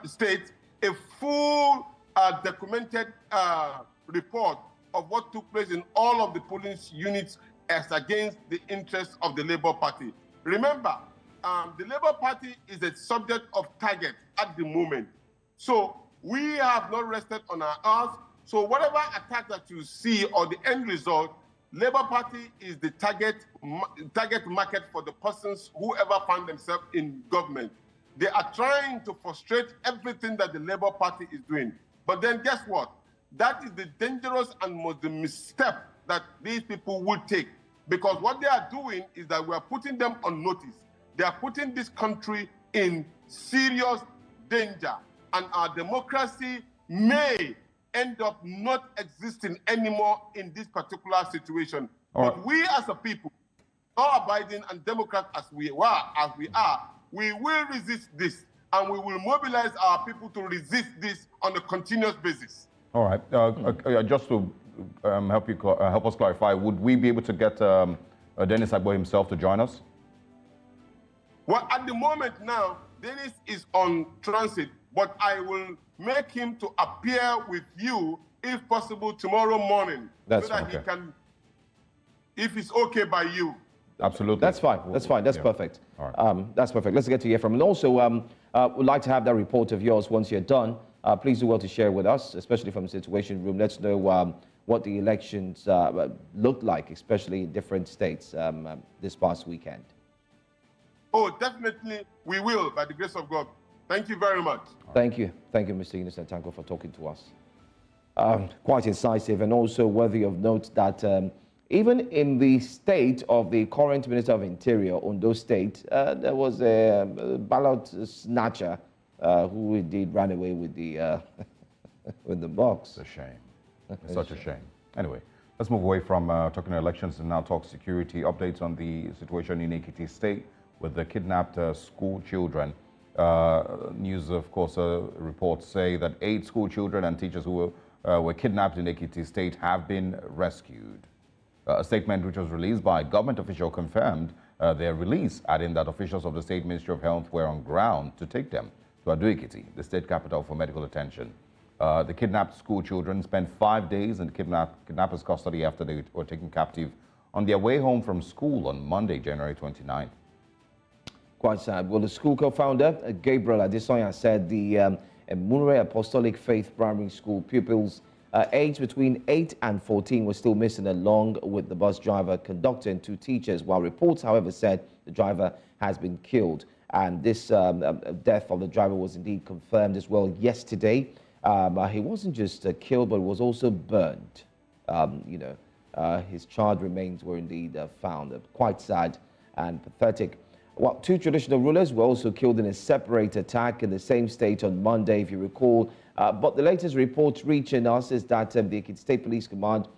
state a full documented report of what took place in all of the polling units as against the interests of the Labour Party. Remember, the Labour Party is a subject of target at the moment. So we have not rested on our arms. So whatever attack that you see or the end result, Labour Party is the target market for the persons whoever find themselves in government. They are trying to frustrate everything that the Labour Party is doing. But then guess what? That is the dangerous and the misstep that these people will take. Because what they are doing is that we are putting them on notice. They are putting this country in serious danger. And our democracy may end up not existing anymore in this particular situation. But we as a people, law-abiding and Democrats as we are, we will resist this, and we will mobilize our people to resist this on a continuous basis. All right. Just to help us clarify, would we be able to get Dennis Igboeze himself to join us? Well, at the moment now, Dennis is on transit, but I will make him to appear with you, if possible, tomorrow morning. That's so that fine. he can, if it's okay by you. Absolutely. That's fine. That's fine. That's perfect. All right. That's perfect. Let's get to hear from him. And also, we'd like to have that report of yours once you're done. Please do well to share with us, especially from the Situation Room. Let's know what the elections looked like, especially in different states this past weekend. Oh, definitely we will, by the grace of God. Thank you very much. Thank you. Thank you, Mr. Yunusa and Tanko, for talking to us. Quite incisive, and also worthy of note that even in the state of the current Minister of Interior, Ondo State, there was a ballot snatcher who indeed ran away with the with the box. It's a shame. It's such a shame. Anyway, let's move away from talking elections and now talk security. Updates on the situation in Ekiti State with the kidnapped school children. News, of course, reports say that 8 school children and teachers who were kidnapped in Ekiti State have been rescued. A statement which was released by a government official confirmed their release, adding that officials of the State Ministry of Health were on ground to take them to Ado-Ekiti, the state capital, for medical attention. The kidnapped school children spent 5 days in kidnappers' custody after they were taken captive on their way home from school on Monday, January 29th. Quite sad. Well, the school co-founder, Gabriel Adesoya, said the Mure Apostolic Faith Primary School pupils aged between 8 and 14 were still missing, along with the bus driver, conductor, and 2 teachers, while reports, however, said the driver has been killed. And this death of the driver was indeed confirmed as well yesterday. He wasn't just killed, but was also burned. His charred remains were indeed found. Quite sad and pathetic. Well, 2 traditional rulers were also killed in a separate attack in the same state on Monday, if you recall. But the latest report reaching us is that the Ekiti State Police Command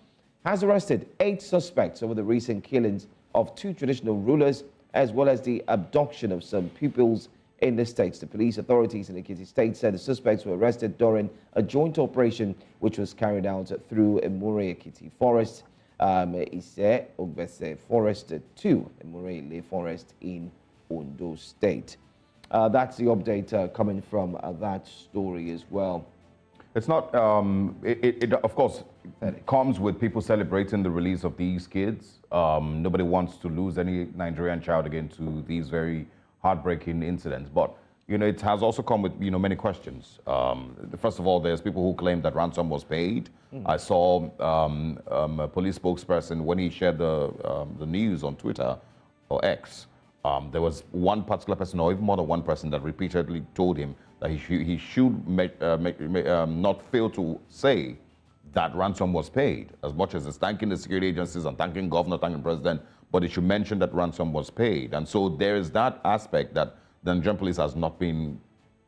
has arrested 8 suspects over the recent killings of 2 traditional rulers, as well as the abduction of some pupils in the states. The police authorities in the Ekiti State said the suspects were arrested during a joint operation which was carried out through Emure Ekiti Forest, Ise Igboeze Forest 2, Emure Forest in Ondo State. That's the update coming from that story as well. It's not, it of course comes with people celebrating the release of these kids. Nobody wants to lose any Nigerian child again to these very heartbreaking incidents. But, it has also come with, many questions. First of all, there's people who claim that ransom was paid. I saw a police spokesperson, when he shared the news on Twitter or X, there was one particular person, or even more than one person, that repeatedly told him that he should not fail to say that ransom was paid, as much as it's thanking the security agencies and thanking governor, thanking the president, but it should mention that ransom was paid. And so there is that aspect that the Nigerian police has not been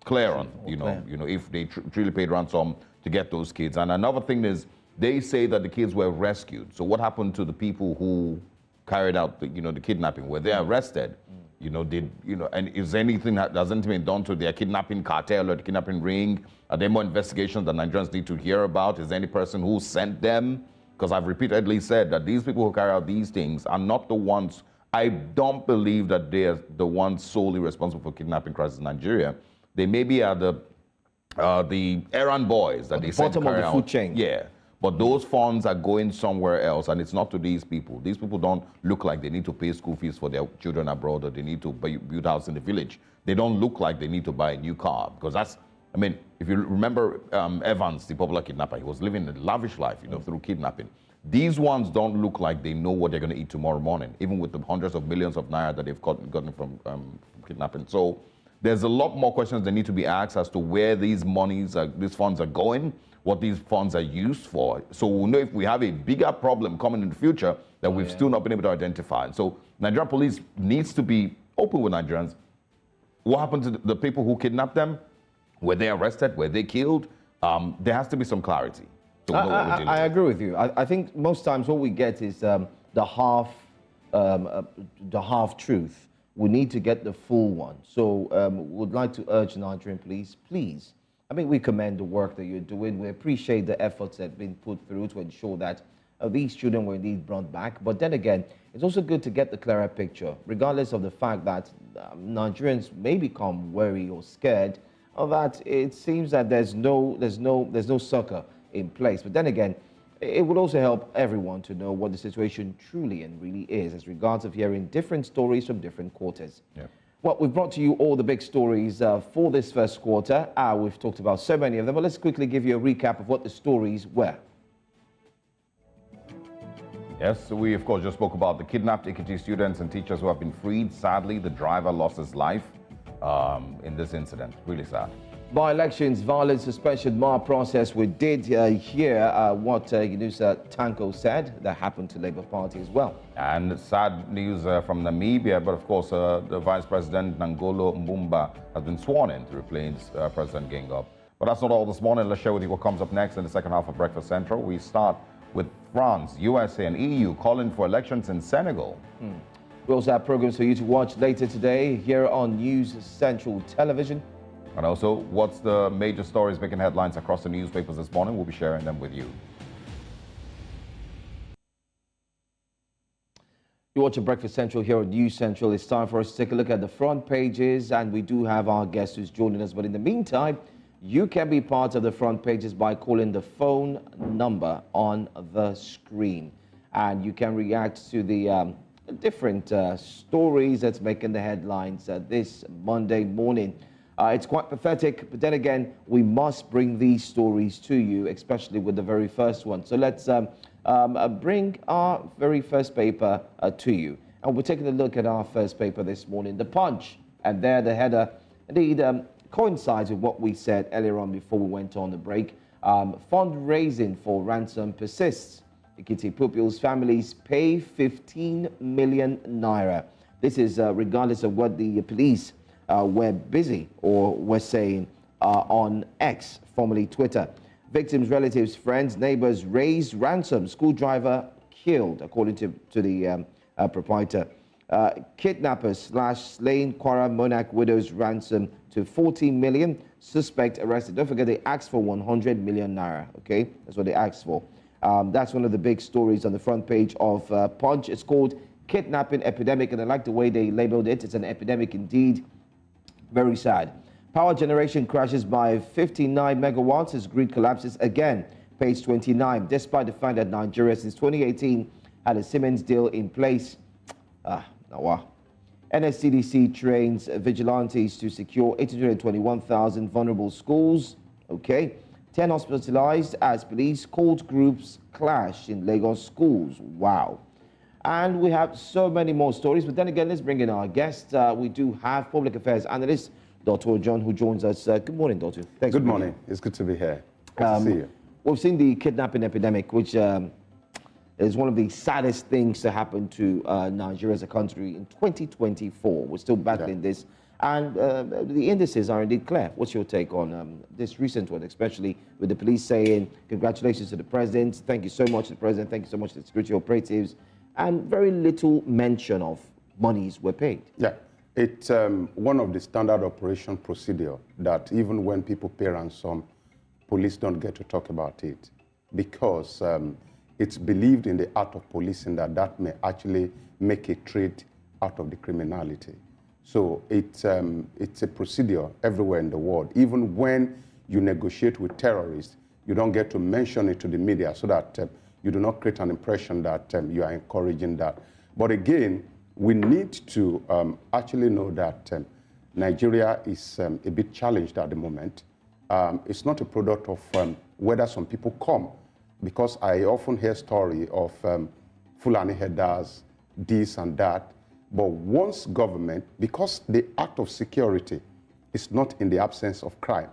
clear on, if they truly paid ransom to get those kids. And another thing is, they say that the kids were rescued. So what happened to the people who carried out the kidnapping? Were they arrested? And is anything that hasn't been done to their kidnapping cartel or the kidnapping ring? Are there more investigations that Nigerians need to hear about? Is there any person who sent them? Because I've repeatedly said that these people who carry out these things are not the ones. I don't believe that they're the ones solely responsible for kidnapping crisis in Nigeria. They maybe are the errand boys that they send to carry out. Bottom of the food chain. Yeah. But those funds are going somewhere else, and it's not to these people. These people don't look like they need to pay school fees for their children abroad, or they need to build a house in the village. They don't look like they need to buy a new car, because if you remember Evans, the popular kidnapper, he was living a lavish life, through kidnapping. These ones don't look like they know what they're going to eat tomorrow morning, even with the hundreds of millions of naira that they've gotten from kidnapping. So there's a lot more questions that need to be asked as to where these funds are going, what these funds are used for. So we'll know if we have a bigger problem coming in the future that we've still not been able to identify. So Nigerian police needs to be open with Nigerians. What happened to the people who kidnapped them? Were they arrested? Were they killed? There has to be some clarity. So we'll know what we're dealing with. I agree with you. I think most times what we get is the half truth. We need to get the full one. So would like to urge Nigerian police, please, I mean, we commend the work that you're doing. We appreciate the efforts that have been put through to ensure that these children were indeed brought back. But then again, it's also good to get the clearer picture, regardless of the fact that Nigerians may become worried or scared of that. It seems that there's no succor in place. But then again, it would also help everyone to know what the situation truly and really is, as regards of hearing different stories from different quarters. Yeah. Well, we've brought to you all the big stories for this first quarter. We've talked about so many of them, but let's quickly give you a recap of what the stories were. Yes, so we of course just spoke about the kidnapped Ekiti students and teachers who have been freed. Sadly, the driver lost his life in this incident. Really sad. By-elections, violence suspension bar process. We did hear what Yunusa Tanko said that happened to Labour Party as well. And sad news from Namibia, but of course the Vice President Nangolo Mbumba has been sworn in to replace President Gengop. But that's not all this morning. Let's share with you what comes up next in the second half of Breakfast Central. We start with France, USA and EU calling for elections in Senegal. We also have programs for you to watch later today here on News Central Television. And also, what's the major stories making headlines across the newspapers this morning? We'll be sharing them with you. You're watching Breakfast Central here on News Central. It's time for us to take a look at the front pages, and we do have our guest who's joining us. But in the meantime, you can be part of the front pages by calling the phone number on the screen. And you can react to the different stories that's making the headlines this Monday morning. It's quite pathetic, but then again, we must bring these stories to you, especially with the very first one. So let's bring our very first paper to you. And we're taking a look at our first paper this morning, The Punch. And there, the header, indeed, coincides with what we said earlier on before we went on the break. Fundraising for ransom persists. Ekiti pupils' families pay 15 million naira. This is regardless of what the police were busy or were saying on X, formerly Twitter. Victims' relatives, friends, neighbors raised ransom. School driver killed, according to the proprietor. Kidnappers slain Kwara Monarch widows ransom to 14 million. Suspect arrested. Don't forget, they asked for 100 million naira. Okay, that's what they asked for. That's one of the big stories on the front page of Punch. It's called Kidnapping Epidemic, and I like the way they labeled it. It's an epidemic indeed. Very sad. Power generation crashes by 59 megawatts as grid collapses again. Page 29. Despite the fact that Nigeria since 2018 had a Siemens deal in place. NSCDC trains vigilantes to secure 821,000 vulnerable schools. Okay. 10 hospitalized as police cult groups clash in Lagos schools. Wow. And we have so many more stories. But then again, let's bring in our guest. We do have public affairs analyst, Dr. John, who joins us. Good morning, Dr. Thanks. Good morning. It's good to be here. Good to see you. We've seen the kidnapping epidemic, which is one of the saddest things to happen to Nigeria as a country in 2024. We're still battling this. And the indices are indeed clear. What's your take on this recent one, especially with the police saying, congratulations to the president, thank you so much to the president, thank you so much to the security operatives, and very little mention of monies were paid? Yeah, it's one of the standard operation procedure that even when people pay ransom, police don't get to talk about it because it's believed in the art of policing that may actually make a trade out of the criminality. So it's a procedure everywhere in the world. Even when you negotiate with terrorists, you don't get to mention it to the media so that you do not create an impression that you are encouraging that. But again, we need to actually know that Nigeria is a bit challenged at the moment. It's not a product of whether some people come, because I often hear story of Fulani headers, this and that. But once government, because the act of security is not in the absence of crime,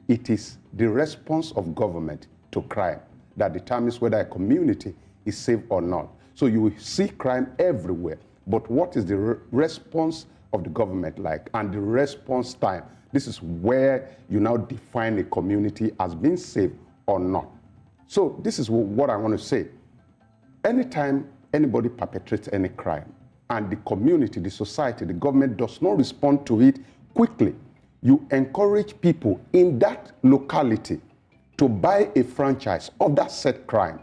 it is the response of government to crime that determines whether a community is safe or not. So you will see crime everywhere. But what is the response of the government like? And the response time, this is where you now define a community as being safe or not. So this is what I want to say. Anytime anybody perpetrates any crime, and the community, the society, the government does not respond to it quickly, you encourage people in that locality to buy a franchise of that said crime.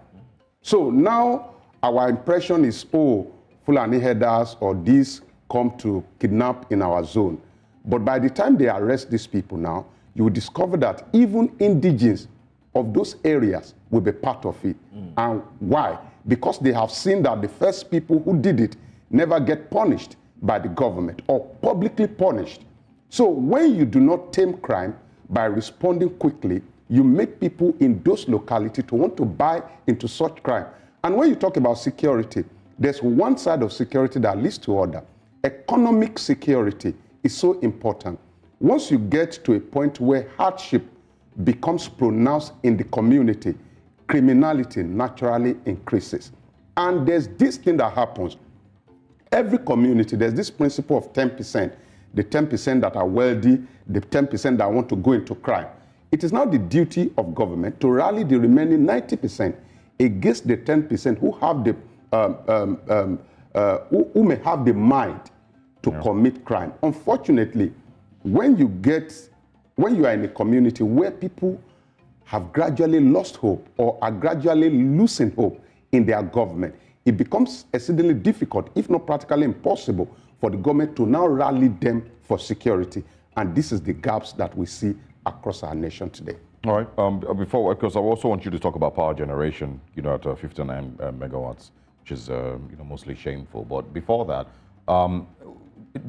So now our impression is, oh, Fulani herders or these come to kidnap in our zone. But by the time they arrest these people now, you will discover that even indigenes of those areas will be part of it. And why? Because they have seen that the first people who did it never get punished by the government or publicly punished. So when you do not tame crime by responding quickly, you make people in those localities to want to buy into such crime. And when you talk about security, there's one side of security that leads to other. Economic security is so important. Once you get to a point where hardship becomes pronounced in the community, criminality naturally increases. And there's this thing that happens. Every community, there's this principle of 10%. The 10% that are wealthy, the 10% that want to go into crime. It is now the duty of government to rally the remaining 90% against the 10% who have the who may have the mind to commit crime. Unfortunately, when you are in a community where people have gradually lost hope or are gradually losing hope in their government, it becomes exceedingly difficult, if not practically impossible, for the government to now rally them for security. And this is the gaps that we see across our nation today. All right. Before, because I also want you to talk about power generation, at 59 megawatts, which is, mostly shameful. But before that,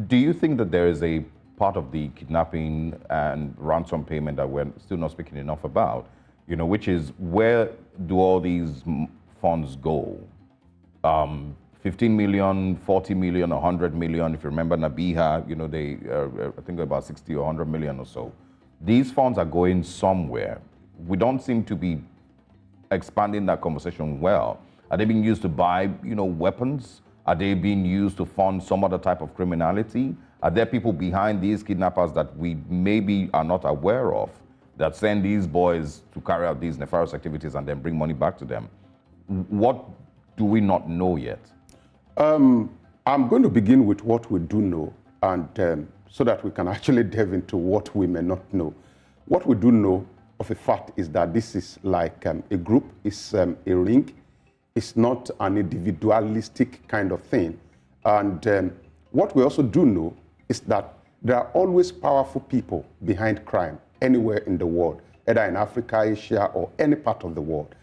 do you think that there is a part of the kidnapping and ransom payment that we're still not speaking enough about, which is where do all these funds go? 15 million, 40 million, 100 million. If you remember Namibia, they, I think about 60 or 100 million or so. These funds are going somewhere. We don't seem to be expanding that conversation well. Are they being used to buy, weapons? Are they being used to fund some other type of criminality? Are there people behind these kidnappers that we maybe are not aware of that send these boys to carry out these nefarious activities and then bring money back to them? What do we not know yet? I'm going to begin with what we do know, and so that we can actually delve into what we may not know. What we do know of a fact is that this is like a group, it's a ring. It's not an individualistic kind of thing. And what we also do know is that there are always powerful people behind crime anywhere in the world, either in Africa, Asia, or any part of the world.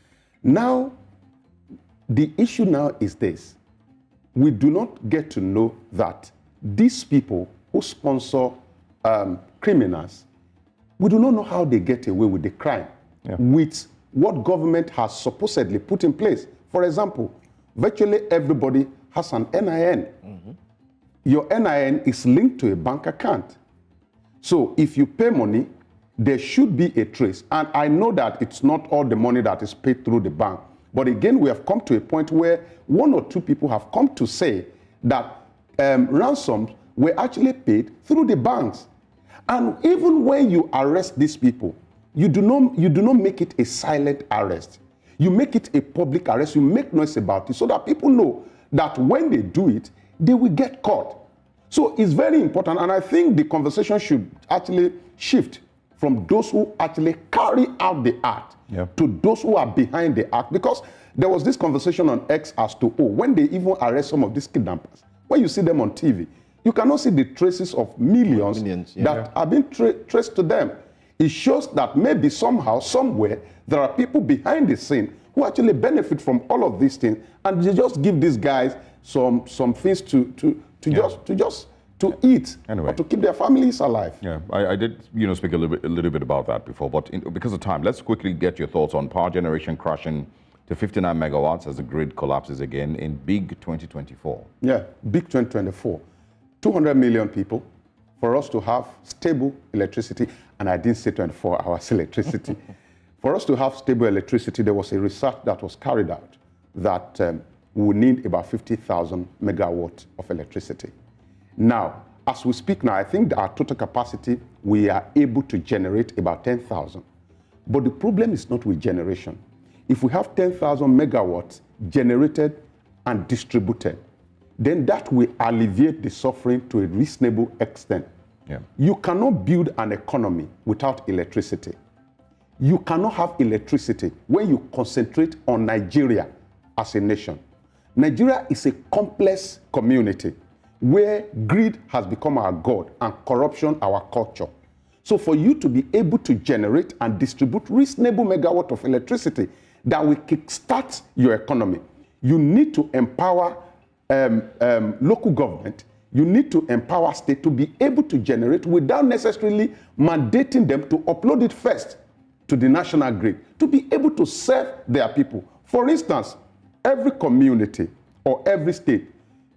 Now, the issue now is this. We do not get to know that these people who sponsor criminals, we do not know how they get away with the crime, with what government has supposedly put in place. For example, virtually everybody has an NIN. Your NIN is linked to a bank account. So if you pay money, there should be a trace. And I know that it's not all the money that is paid through the bank. But again, we have come to a point where one or two people have come to say that ransoms were actually paid through the banks. And even when you arrest these people, you do not make it a silent arrest. You make it a public arrest. You make noise about it so that people know that when they do it, they will get caught. So it's very important. And I think the conversation should actually shift from those who actually carry out the act to those who are behind the act. Because there was this conversation on X as to, when they even arrest some of these kidnappers, when you see them on TV, you cannot see the traces of millions that are being traced to them. It shows that maybe somehow, somewhere, there are people behind the scene who actually benefit from all of these things, and they just give these guys some things to eat, or to keep their families alive. Yeah, I did speak a little bit about that before, but because of time, let's quickly get your thoughts on power generation crashing to 59 megawatts as the grid collapses again in big 2024. Yeah, big 2024. 200 million people, for us to have stable electricity, and I didn't say 24 hours electricity. For us to have stable electricity, there was a research that was carried out that we would need about 50,000 megawatts of electricity. Now, as we speak now, I think that our total capacity, we are able to generate about 10,000. But the problem is not with generation. If we have 10,000 megawatts generated and distributed, then that will alleviate the suffering to a reasonable extent Yeah. You cannot build an economy without electricity. You cannot have electricity when you concentrate on Nigeria as a nation. Nigeria is a complex community where greed has become our god and corruption our culture. So for you to be able to generate and distribute reasonable megawatt of electricity that will kickstart your economy, you need to empower local government, you need to empower state to be able to generate without necessarily mandating them to upload it first to the national grid, to be able to serve their people. For instance, every community or every state,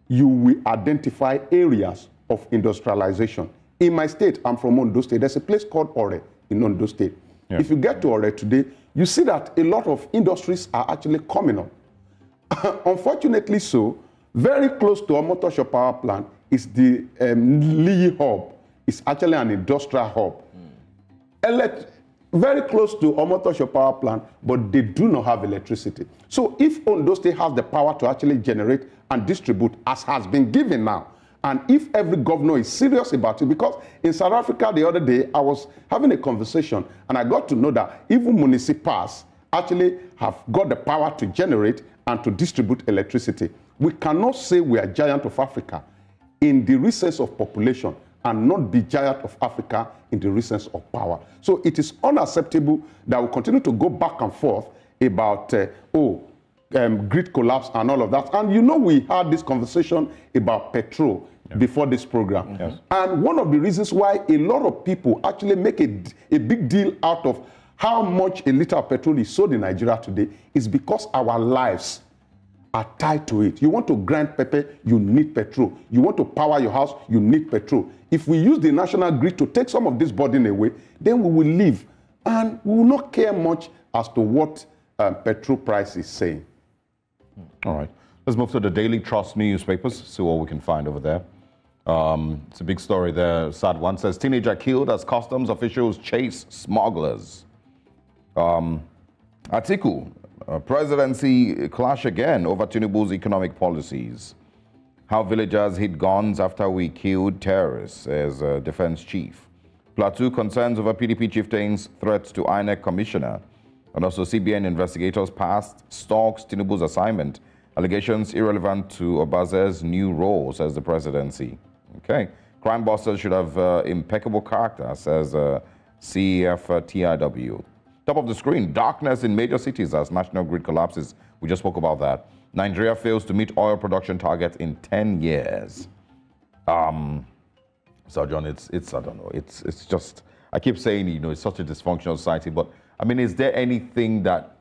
you will identify areas of industrialization. In my state, I'm from Ondo State, there's a place called Ore in Ondo State. Yeah. If you get to Ore today, you see that a lot of industries are actually coming up. Unfortunately so, very close to Omotosho power plant is the Lee hub. It's actually an industrial hub. Very close to Omotosho power plant, but they do not have electricity. So if Ondo State has the power to actually generate and distribute, as has been given now, and if every governor is serious about it, because in South Africa the other day, I was having a conversation and I got to know that even municipals actually have got the power to generate and to distribute electricity. We cannot say we are giant of Africa in the sense of population and not be giant of Africa in the sense of power. So it is unacceptable that we continue to go back and forth about, grid collapse and all of that. And you know, we had this conversation about petrol before this program. Yes. And one of the reasons why a lot of people actually make a big deal out of how much a liter of petrol is sold in Nigeria today is because our lives are tied to it. You want to grind pepper, you need petrol. You want to power your house, you need petrol. If we use the national grid to take some of this burden away, then we will live. And we will not care much as to what petrol price is saying. All right. Let's move to the Daily Trust newspapers, see what we can find over there. It's a big story there. Sad one says, teenager killed as customs officials chase smugglers. Atiku, presidency clash again over Tinubu's economic policies. How villagers hid guns after we killed terrorists, as defense chief. Plateau concerns over PDP chieftains' threats to INEC commissioner. And also CBN investigators passed stalks Tinubu's assignment. Allegations irrelevant to Obaze's new role, says the presidency. Okay. Crime busters should have impeccable character, says CEF TIW. Top of the screen, darkness in major cities as national grid collapses. We just spoke about that. Nigeria fails to meet oil production targets in 10 years. So John, it's I don't know. It's just, I keep saying, you know, it's such a dysfunctional society, but I mean, is there anything that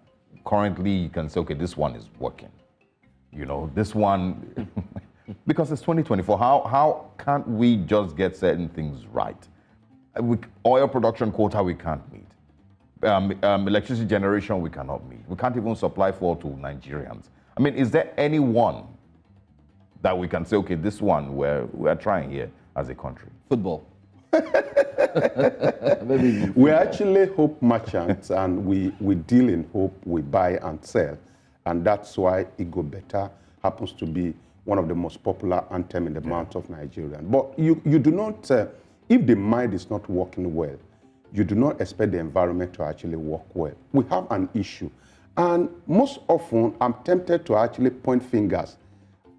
currently you can say, okay, this one is working? You know, this one, because it's 2024, how can't we just get certain things right? Oil production quota, we can't meet. Electricity generation, we cannot meet. We can't even supply fuel to Nigerians. I mean, is there anyone that we can say, okay, this one we're trying here as a country? Football. We actually hope merchants, and we deal in hope, we buy and sell. And that's why Igbo-Eze happens to be one of the most popular anthem in the mouth of Nigeria. But you do not, if the mind is not working well, you do not expect the environment to actually work well. We have an issue. And most often, I'm tempted to actually point fingers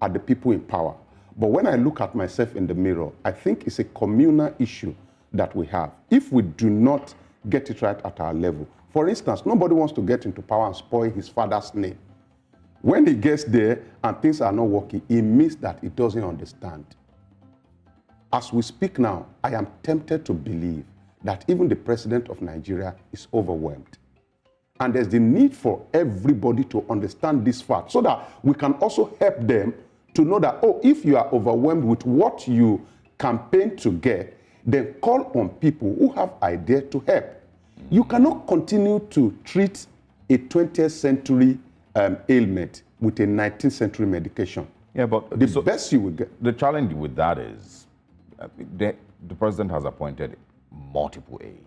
at the people in power. But when I look at myself in the mirror, I think it's a communal issue that we have. If we do not get it right at our level, for instance, nobody wants to get into power and spoil his father's name. When he gets there and things are not working, it means that he doesn't understand. As we speak now, I am tempted to believe that even the president of Nigeria is overwhelmed. And there's the need for everybody to understand this fact so that we can also help them to know that, oh, if you are overwhelmed with what you campaign to get, then call on people who have ideas to help. You cannot continue to treat a 20th century ailment with a 19th century medication. Yeah, but the best you will get. The challenge with that is the president has appointed multiple aides.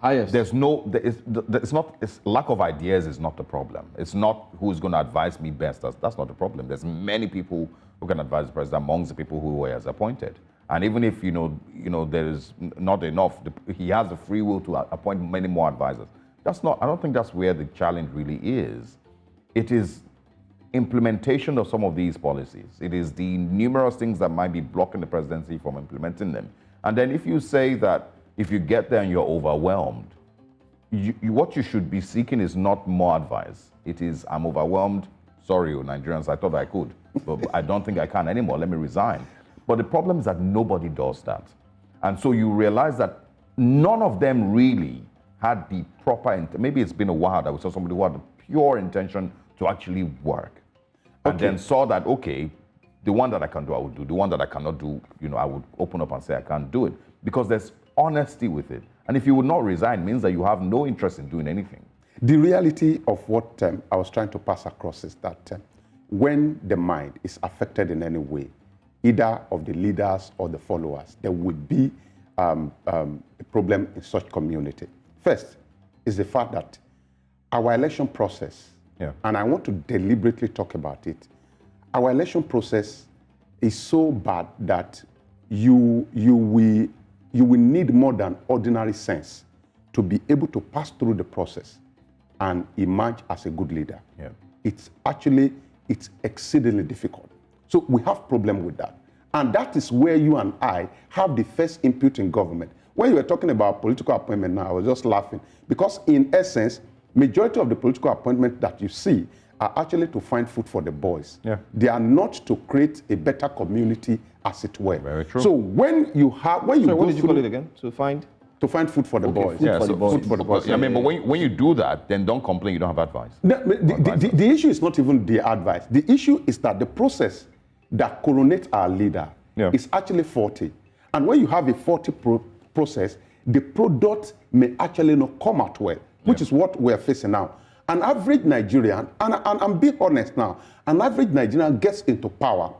Highest. It's lack of ideas is not the problem. It's not who's going to advise me best. That's not the problem. There's many people who can advise the president amongst the people who he has appointed. And even if, there is not enough, he has the free will to appoint many more advisors. I don't think that's where the challenge really is. It is implementation of some of these policies. It is the numerous things that might be blocking the presidency from implementing them. And then if you say that if you get there and you're overwhelmed, what you should be seeking is not more advice. It is, I'm overwhelmed. Sorry, Nigerians, I thought I could, but I don't think I can anymore. Let me resign. But the problem is that nobody does that. And so you realize that none of them really had the proper, maybe it's been a while that we saw somebody who had the pure intention to actually work. And then saw that, okay, the one that I can do, I will do. The one that I cannot do, I would open up and say I can't do it. Because there's honesty with it. And if you would not resign, means that you have no interest in doing anything. The reality of what I was trying to pass across is that when the mind is affected in any way, either of the leaders or the followers, there would be a problem in such community. First is the fact that our election process, and I want to deliberately talk about it, our election process is so bad that you will need more than ordinary sense to be able to pass through the process and emerge as a good leader. It's exceedingly difficult. So we have problem with that. And that is where you and I have the first input in government. When you were talking about political appointment now, I was just laughing because in essence, majority of the political appointments that you see are actually to find food for the boys. They are not to create a better community, as it were. Very true. So when you have, when you so go what did you through, call it again? To find food for the boys. Food for the boys. Food for the boys. I mean, but when you do that, then don't complain you don't have advice. The issue is not even the advice. The issue is that the process that coronates our leader is actually faulty. And when you have a faulty process, the product may actually not come out well, which is what we're facing now. An average Nigerian, and I'm being honest now, an average Nigerian gets into power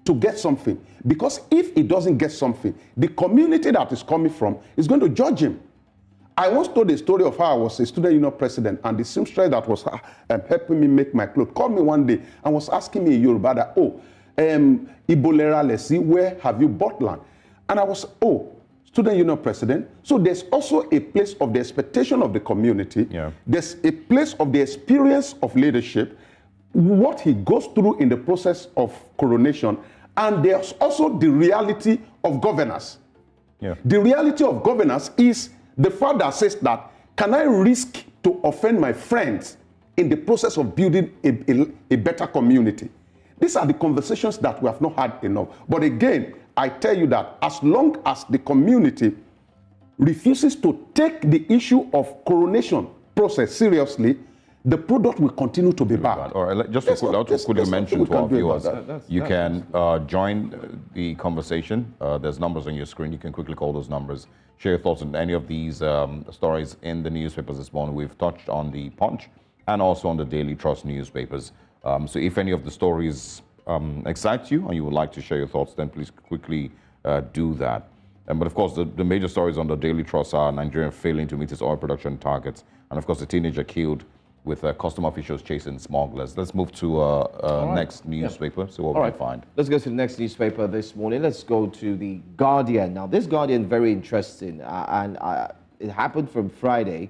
to get something. Because if he doesn't get something, the community that is coming from is going to judge him. I once told a story of how I was a student union president, and the seamstress that was helping me make my clothes called me one day and was asking me in Yoruba that, Ibolera Lesi, where have you bought land? And I was, student union president. So there's also a place of the expectation of the community. There's a place of the experience of leadership, what he goes through in the process of coronation, and there's also the reality of governance. The reality of governance is the fact that says that, can I risk to offend my friends in the process of building a better community? These are the conversations that we have not had enough. But again, I tell you that as long as the community refuses to take the issue of coronation process seriously, the product will continue to be bad. All right, just to quickly mention to our viewers, you can join the conversation. There's numbers on your screen. You can quickly call those numbers. Share your thoughts on any of these stories in the newspapers this morning. We've touched on the Punch and also on the Daily Trust newspapers. So if any of the stories excite you and you would like to share your thoughts, then please quickly do that. But of course, the major stories on the Daily Trust are Nigeria failing to meet its oil production targets, and of course, the teenager killed with custom officials chasing smugglers. Let's move to next newspaper, so what we find. Let's go to the next newspaper this morning. Let's go to the Guardian. Now, this Guardian, very interesting, and it happened from Friday.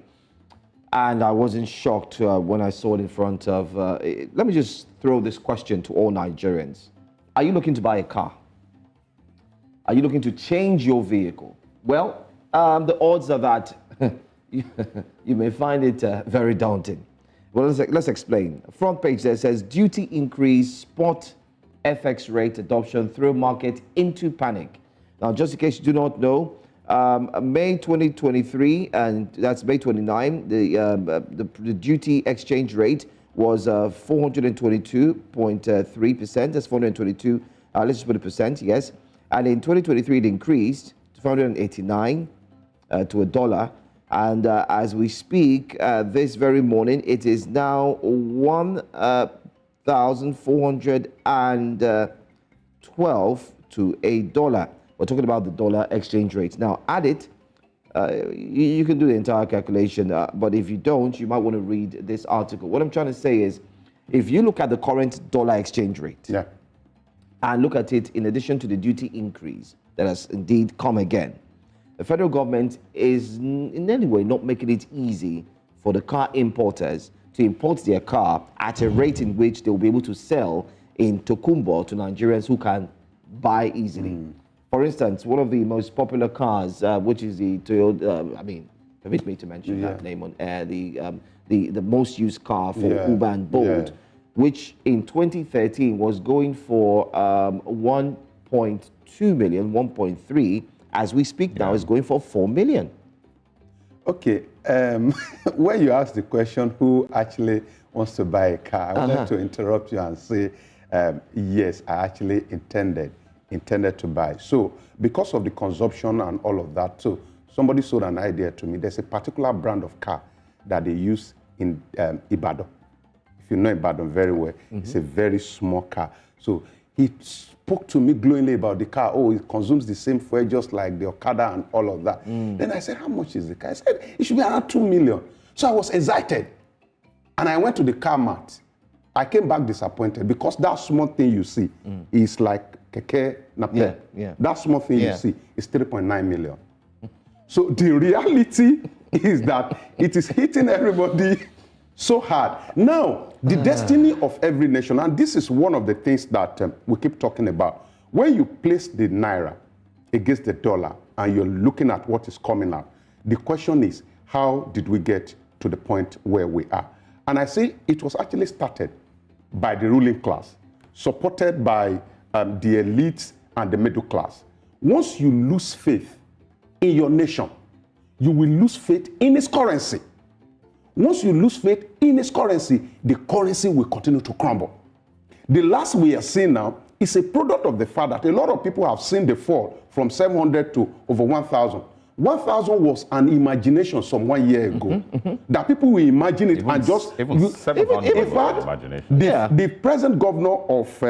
And I wasn't shocked when I saw it in front of... let me just throw this question to all Nigerians. Are you looking to buy a car? Are you looking to change your vehicle? Well, the odds are that you may find it very daunting. Well, let's explain. Front page there says, duty increase, spot FX rate adoption throw market into panic. Now, just in case you do not know, May 2023, and that's May 29, the duty exchange rate was 422.3%. That's 422, let's just put a percent, yes. And in 2023, it increased to 489 to $1. And as we speak, this very morning, it is now 1,412 to $1. We're talking about the dollar exchange rate. Now, add it. You can do the entire calculation, but if you don't, you might want to read this article. What I'm trying to say is, if you look at the current dollar exchange rate and look at it in addition to the duty increase, that has indeed come again. The federal government is in any way not making it easy for the car importers to import their car at a rate in which they'll be able to sell in Tokumbo to Nigerians who can buy easily. For instance, one of the most popular cars, which is the Toyota, permit me to mention that name on air, the most used car for Uber and Bolt, which in 2013 was going for 1.2 million, 1.3. As we speak now, is going for 4 million. Okay, when you ask the question who actually wants to buy a car, I would like to interrupt you and say, yes, I actually intended to buy. So because of the consumption and all of that, so somebody sold an idea to me. There's a particular brand of car that they use in Ibadan. If you know Ibadan very well, it's a very small car. So he spoke to me glowingly about the car. Oh, it consumes the same fuel just like the Okada and all of that. Then I said, how much is the car? I said, it should be around 2 million. So I was excited. And I went to the car mart. I came back disappointed because that small thing you see is like keke nape. That small thing you see is 3.9 million. So the reality is that it is hitting everybody so hard. Now, the destiny of every nation, and this is one of the things that we keep talking about. When you place the naira against the dollar and you're looking at what is coming out, the question is, how did we get to the point where we are? And I say it was actually started by the ruling class, supported by the elites and the middle class. Once you lose faith in your nation, you will lose faith in its currency. Once you lose faith in its currency, the currency will continue to crumble. The last we are seeing now is a product of the fact that a lot of people have seen the fall from 700 to over 1,000. 1,000 was an imagination some 1 year ago. That people will imagine it and just... Even 700 in fact, imagination. The present governor of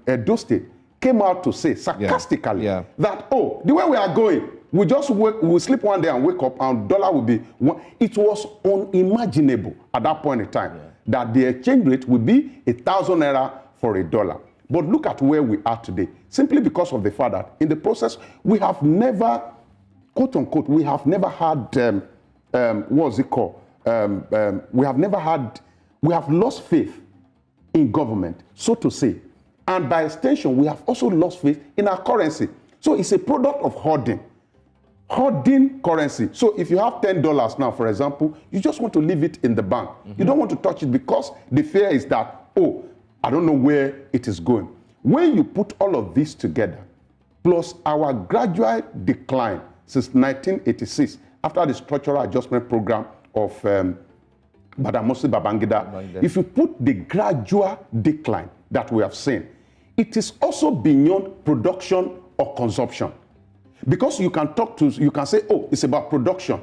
Edo State came out to say sarcastically that, oh, the way we are going, we'll sleep one day and wake up and dollar will be one. It was unimaginable at that point in time that the exchange rate would be 1,000 naira for a dollar. But look at where we are today, simply because of the fact that in the process, we have never, quote unquote, we have never had, what's it called? We have lost faith in government, so to say. And by extension, we have also lost faith in our currency. So it's a product of hoarding currency. So if you have $10 now, for example, you just want to leave it in the bank. You don't want to touch it because the fear is that, oh, I don't know where it is going. When you put all of this together, plus our gradual decline since 1986, after the structural adjustment program of Badamasi Babangida, if you put the gradual decline that we have seen, it is also beyond production or consumption. Because you can say, oh, it's about production.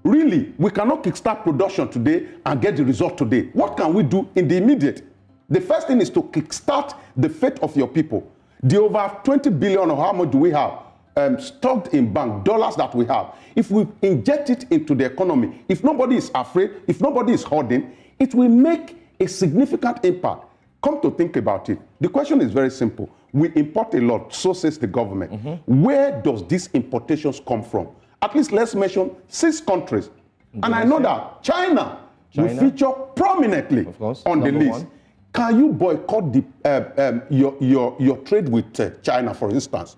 Really, we cannot kickstart production today and get the result today. What can we do in the immediate? The first thing is to kickstart the faith of your people. The over 20 billion or how much do we have stocked in bank, dollars that we have. If we inject it into the economy, if nobody is afraid, if nobody is hoarding, it will make a significant impact. Come to think about it, the question is very simple. We import a lot, so says the government. Where does these importations come from? At least let's mention 6 countries. And I know that China will feature prominently on the list. 1. Can you boycott your trade with China, for instance?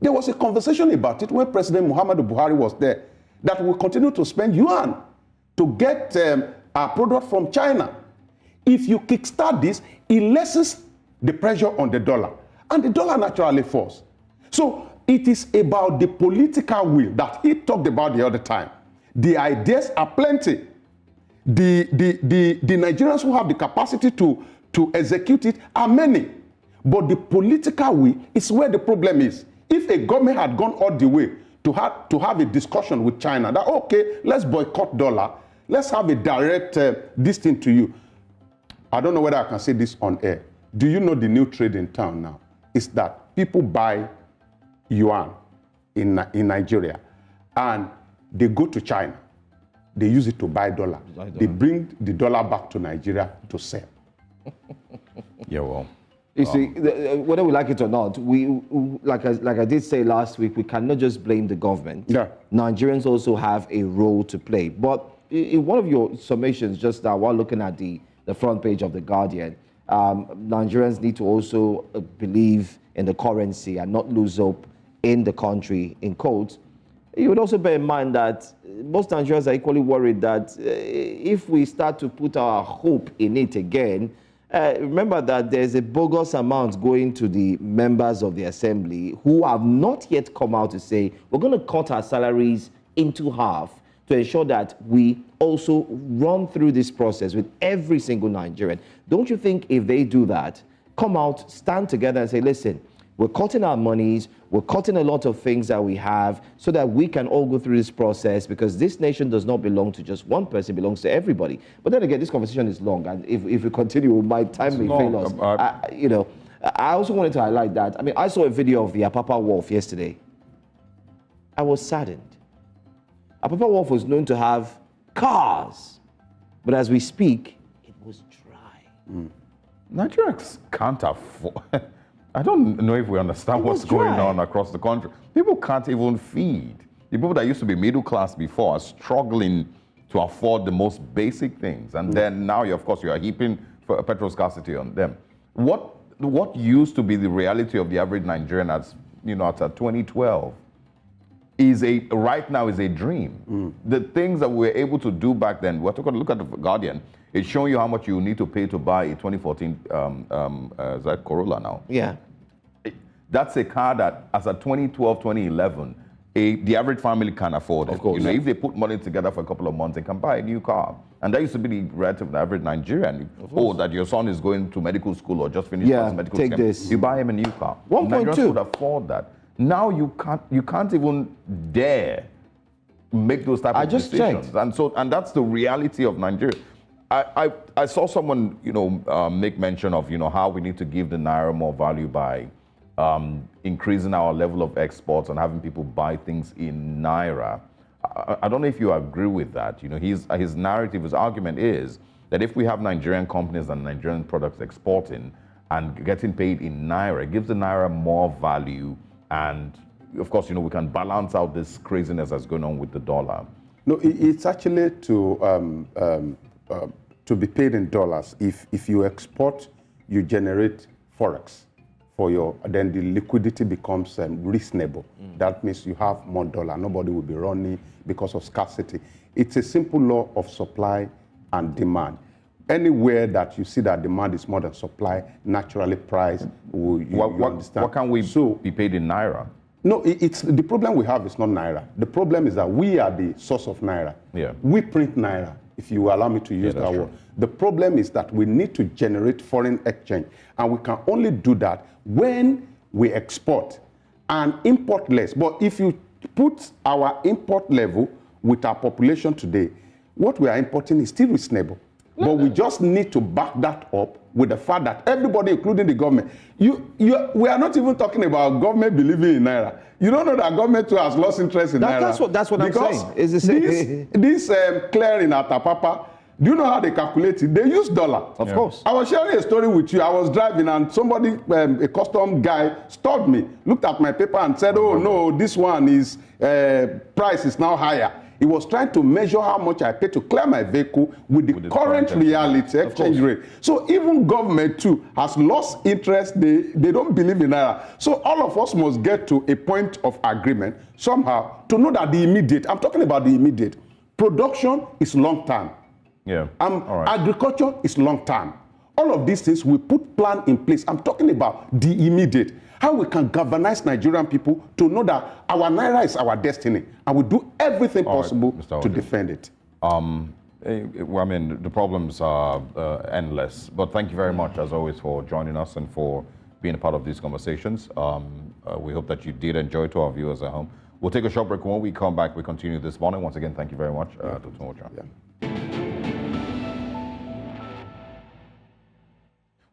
There was a conversation about it when President Muhammadu Buhari was there, that we continue to spend yuan to get our product from China. If you kickstart this, it lessens the pressure on the dollar. And the dollar naturally falls. So it is about the political will that he talked about the other time. The ideas are plenty. The Nigerians who have the capacity to execute it are many. But the political will is where the problem is. If a government had gone all the way to have a discussion with China, that, okay, let's boycott dollar, let's have a direct this thing to you. I don't know whether I can say this on air. Do you know the new trade in town now? Is that people buy yuan in Nigeria and they go to China. They use it to buy dollar. They bring the dollar back to Nigeria to sell. Yeah, well, You see, whether we like it or not, like I did say last week, we cannot just blame the government. Yeah. Nigerians also have a role to play. But in one of your summations just now, while looking at the front page of The Guardian, Nigerians need to also believe in the currency and not lose hope in the country, in quotes. You would also bear in mind that most Nigerians are equally worried that if we start to put our hope in it again, remember that there's a bogus amount going to the members of the assembly who have not yet come out to say, we're going to cut our salaries into half to ensure that we also run through this process with every single Nigerian. Don't you think if they do that, come out, stand together and say, listen, we're cutting our monies, we're cutting a lot of things that we have so that we can all go through this process, because this nation does not belong to just one person, it belongs to everybody. But then again, this conversation is long, and if we continue, my time may fail us. I also wanted to highlight that. I mean, I saw a video of the Apapa Wharf yesterday. I was saddened. Apapa Wharf was known to have cars, but as we speak, it was dry. Nigerians can't afford. I don't know if we understand what's going on across the country. People can't even feed. The people that used to be middle class before are struggling to afford the most basic things. And then now, of course, you are heaping petrol scarcity on them. What used to be the reality of the average Nigerian at 2012 right now is a dream. The things that we were able to do back then, we're talking, look at the Guardian, it's showing you how much you need to pay to buy a 2014 is that Corolla now? Yeah. That's a car that, as a 2012, 2011, the average family can afford. Of course. If they put money together for a couple of months, they can buy a new car. And that used to be the relative average Nigerian. That your son is going to medical school or just finished medical school. This. You buy him a new car. 1.2. Nigerians would afford that. Now you can't even dare make those type of decisions. And that's the reality of Nigeria. I saw someone make mention of how we need to give the naira more value by increasing our level of exports and having people buy things in naira. I don't know if you agree with that. His narrative, his argument is that if we have Nigerian companies and Nigerian products exporting and getting paid in naira, it gives the naira more value, and of course, we can balance out this craziness that's going on with the dollar. No, it's actually to be paid in dollars. If you export, you generate forex then the liquidity becomes reasonable. That means you have more dollar. Nobody will be running because of scarcity. It's a simple law of supply and demand. Anywhere that you see that demand is more than supply, naturally price you understand. What can we be paid in naira? No, the problem we have is not naira. The problem is that we are the source of naira. Yeah. We print naira, if you allow me to use that word. The problem is that we need to generate foreign exchange, and we can only do that when we export and import less. But if you put our import level with our population today, what we are importing is still reasonable. But we just need to back that up with the fact that everybody, including the government, we are not even talking about government believing in naira. You don't know that government too has lost interest in naira. That's what I'm saying. It's the same. This clearing at Apapa, do you know how they calculate it? They use dollar. Of course. I was sharing a story with you. I was driving and somebody, a custom guy, stopped me, looked at my paper and said, oh no, this one is, price is now higher. He was trying to measure how much I pay to clear my vehicle with the current reality exchange rate. So even government too has lost interest. They don't believe in naira. So all of us must get to a point of agreement somehow to know that the immediate, I'm talking about the immediate, production is long term. Yeah. Agriculture is long term. All of these things, we put plan in place. I'm talking about the immediate. How we can galvanize Nigerian people to know that our naira is our destiny, and we do everything possible to defend it. I mean, the problems are endless. But thank you very much, as always, for joining us and for being a part of these conversations. We hope that you did enjoy to our viewers at home. We'll take a short break. When we come back, we continue this morning. Once again, thank you very much, Dr. Mocha.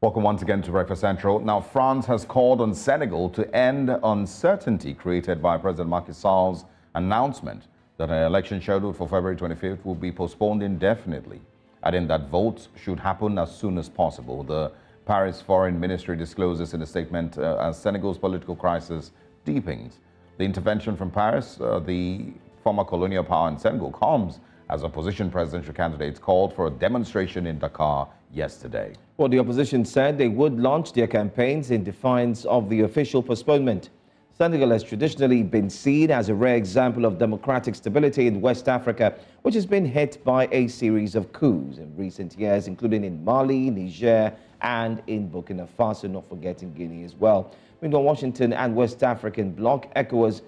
Welcome once again to Breakfast Central. Now, France has called on Senegal to end uncertainty created by President Macky Sall's announcement that an election scheduled for February 25th will be postponed indefinitely, adding that votes should happen as soon as possible. The Paris Foreign Ministry discloses in a statement as Senegal's political crisis deepens. The intervention from Paris, the former colonial power in Senegal, comes as opposition presidential candidates called for a demonstration in Dakar yesterday. Well, the opposition said they would launch their campaigns in defiance of the official postponement. Senegal has traditionally been seen as a rare example of democratic stability in West Africa, which has been hit by a series of coups in recent years, including in Mali, Niger, and in Burkina Faso, not forgetting Guinea as well. Meanwhile, Washington and West African bloc ECOWAS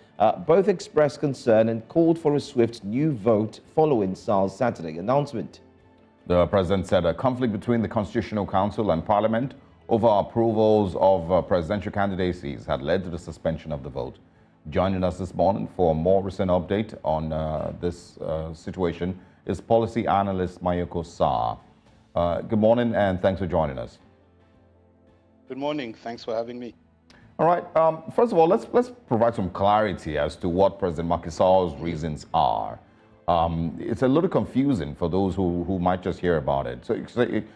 both expressed concern and called for a swift new vote following Sall's Saturday announcement. The president said a conflict between the Constitutional Council and Parliament over approvals of presidential candidacies had led to the suspension of the vote. Joining us this morning for a more recent update on this situation is policy analyst Mayoko Sarr. Good morning and thanks for joining us. Good morning. Thanks for having me. All right. First of all, let's provide some clarity as to what President Macky Sall's reasons are. It's a little confusing for those who might just hear about it.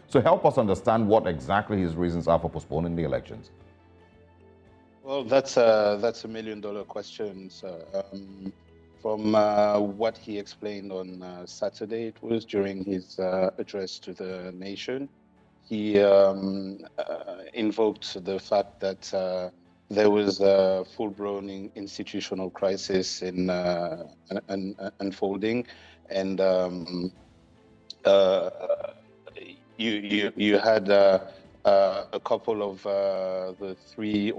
So help us understand what exactly his reasons are for postponing the elections. Well, that's a million-dollar question. From what he explained on Saturday, it was during his address to the nation, he invoked the fact that there was a full-blown institutional crisis in unfolding, and you had a couple of the three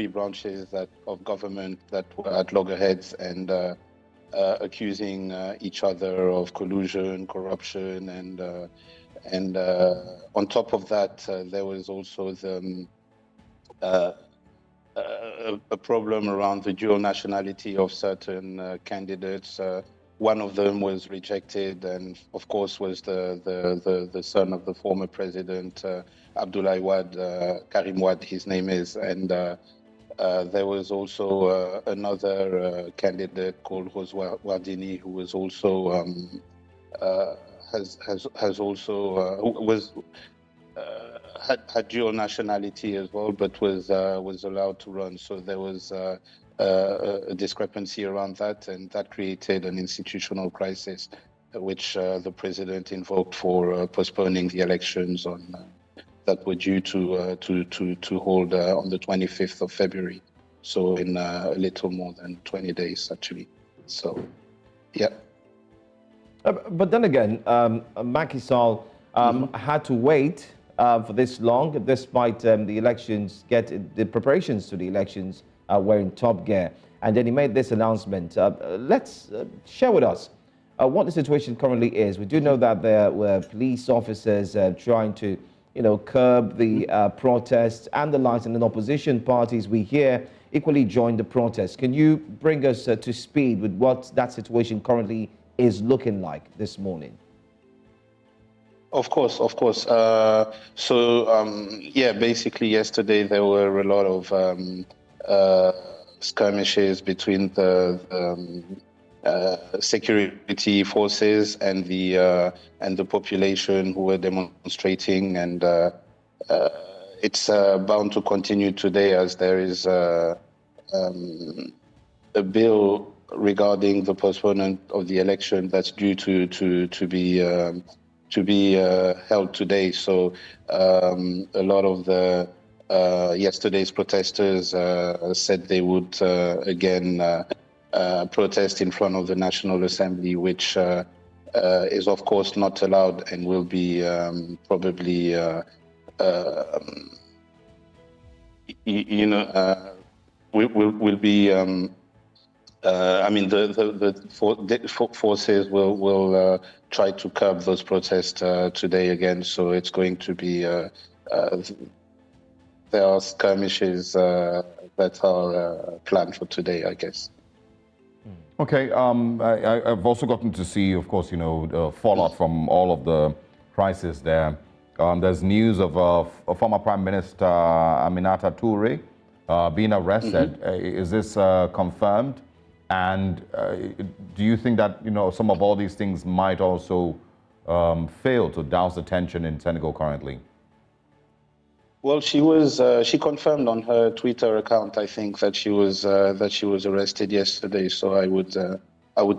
branches of government that were at loggerheads and accusing each other of collusion, corruption, and on top of that, there was also the a problem around the dual nationality of certain candidates. One of them was rejected, and of course was the son of the former president, Abdoulaye Wade, Karim Wade, his name is, and there was also another candidate called Rose Wardini, who was also had dual nationality as well, but was allowed to run. So there was a discrepancy around that, and that created an institutional crisis, which the president invoked for postponing the elections that were due to hold on the 25th of February. So in a little more than 20 days, actually. So, yeah. But then again, Macky Sall had to wait for this long, despite the elections, the preparations to the elections were in top gear. And then he made this announcement. Let's share with us what the situation currently is. We do know that there were police officers trying to, curb the protests and the likes, and then opposition parties, we hear, equally joined the protests. Can you bring us to speed with what that situation currently is looking like this morning? Of course. Basically yesterday there were a lot of skirmishes between the security forces and the population who were demonstrating, and it's bound to continue today, as there is a bill regarding the postponement of the election that's due to be held today. So a lot of the yesterday's protesters said they would again protest in front of the National Assembly, which is of course not allowed and will be probably will be. The forces will try to curb those protests today again. So it's going to be there are skirmishes that are planned for today, I guess. Okay. I've also gotten to see, of course, the fallout from all of the crisis there. There's news of a former Prime Minister Aminata Toure being arrested. Is this confirmed? And do you think that some of all these things might also fail to douse the tension in Senegal currently? Well, she confirmed on her Twitter account, I think, that she was arrested yesterday. So I would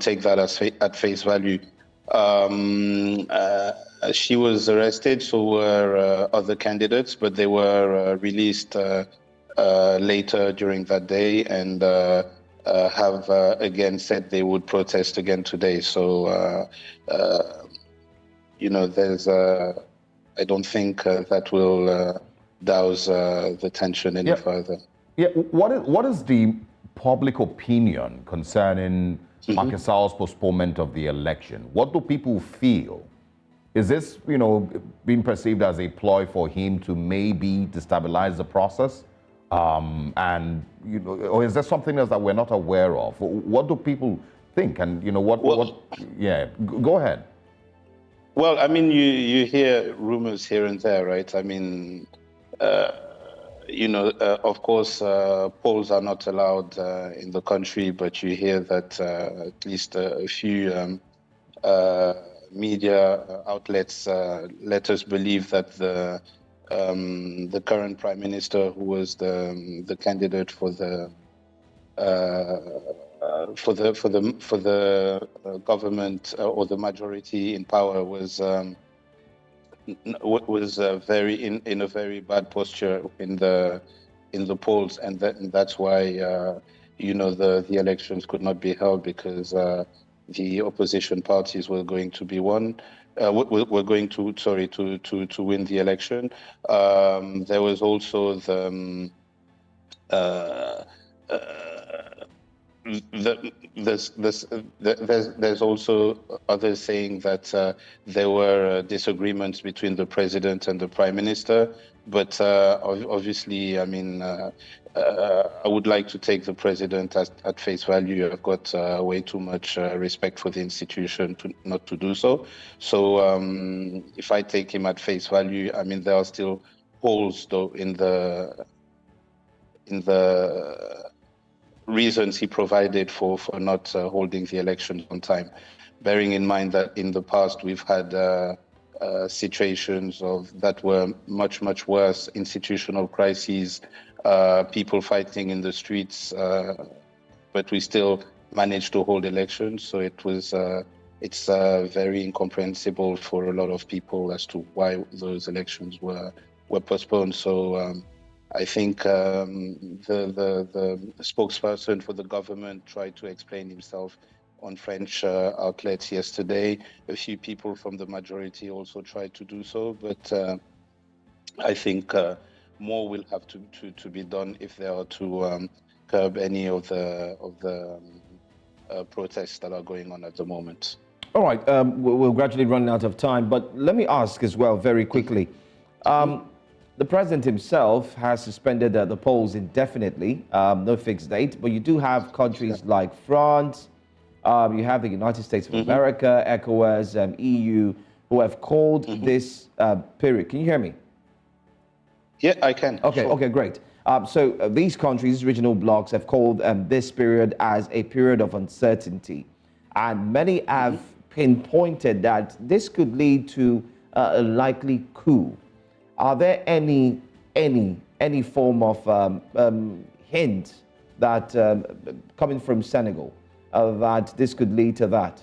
take that as at face value. She was arrested, so were other candidates, but they were released later during that day, and have again said they would protest again today. So there's I don't think that will douse the tension any further. Yeah, what is the public opinion concerning Macky Sall's postponement of the election? What do people feel? Is this, being perceived as a ploy for him to maybe destabilize the process? And, or is there something else that we're not aware of? What do people think? And, yeah, go ahead. Well, I mean, you hear rumors here and there, right? I mean, of course, polls are not allowed in the country, but you hear that at least a few media outlets let us believe that the current prime minister, who was the candidate for the government or the majority in power, was very in a very bad posture in the polls, and that's why the elections could not be held, because the opposition parties were going to be won. We're going to win the election. There was also there's also others saying that there were disagreements between the president and the prime minister, but obviously, I mean, I would like to take the president at face value. I've got way too much respect for the institution not to do so. So if I take him at face value, I mean, there are still holes though in the reasons he provided for not holding the elections on time, bearing in mind that in the past we've had situations that were much worse, institutional crises, people fighting in the streets, but we still managed to hold elections. So it's very incomprehensible for a lot of people as to why those elections were postponed. So I think the spokesperson for the government tried to explain himself on French outlets yesterday. A few people from the majority also tried to do so, but I think more will have to be done if they are to curb any of the protests that are going on at the moment. All right, we're gradually running out of time, but let me ask as well very quickly. The president himself has suspended the polls indefinitely, no fixed date, but you do have countries like France, you have the United States of America, Igboeze, and EU, who have called this period. Can you hear me? Yeah, I can. Okay, sure. Okay, great. So these countries, regional blocs, have called this period as a period of uncertainty. And many have pinpointed that this could lead to a likely coup. Are there any form of hint that coming from Senegal that this could lead to that?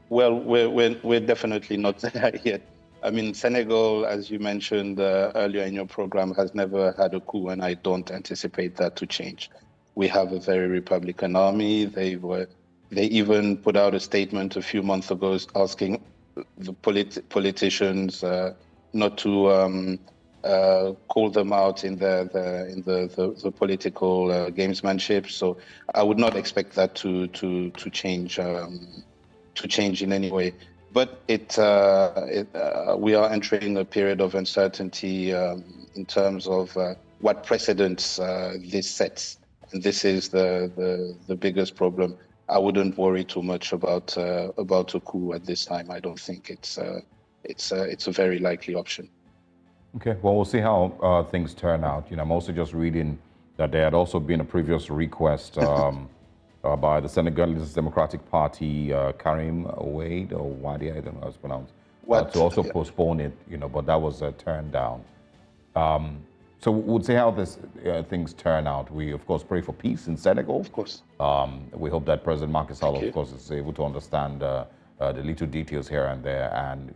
Well, we're definitely not there yet. I mean, Senegal, as you mentioned earlier in your program, has never had a coup, and I don't anticipate that to change. We have a very Republican army. They even put out a statement a few months ago asking the politicians not to call them out in the political gamesmanship. So I would not expect that to change in any way. But we are entering a period of uncertainty in terms of what precedents this sets, and this is the biggest problem. I wouldn't worry too much about a coup at this time. I don't think it's a very likely option. Okay, well, we'll see how things turn out. I'm also just reading that there had also been a previous request by the Senegalese Democratic Party, Karim Wade, or Wadi, I don't know how it's pronounced, to also postpone it, but that was turned down. So we'll see how this things turn out. We, of course, pray for peace in Senegal. Of course. We hope that President Macky Sall, Thank you. of course, is able to understand the little details here and there, and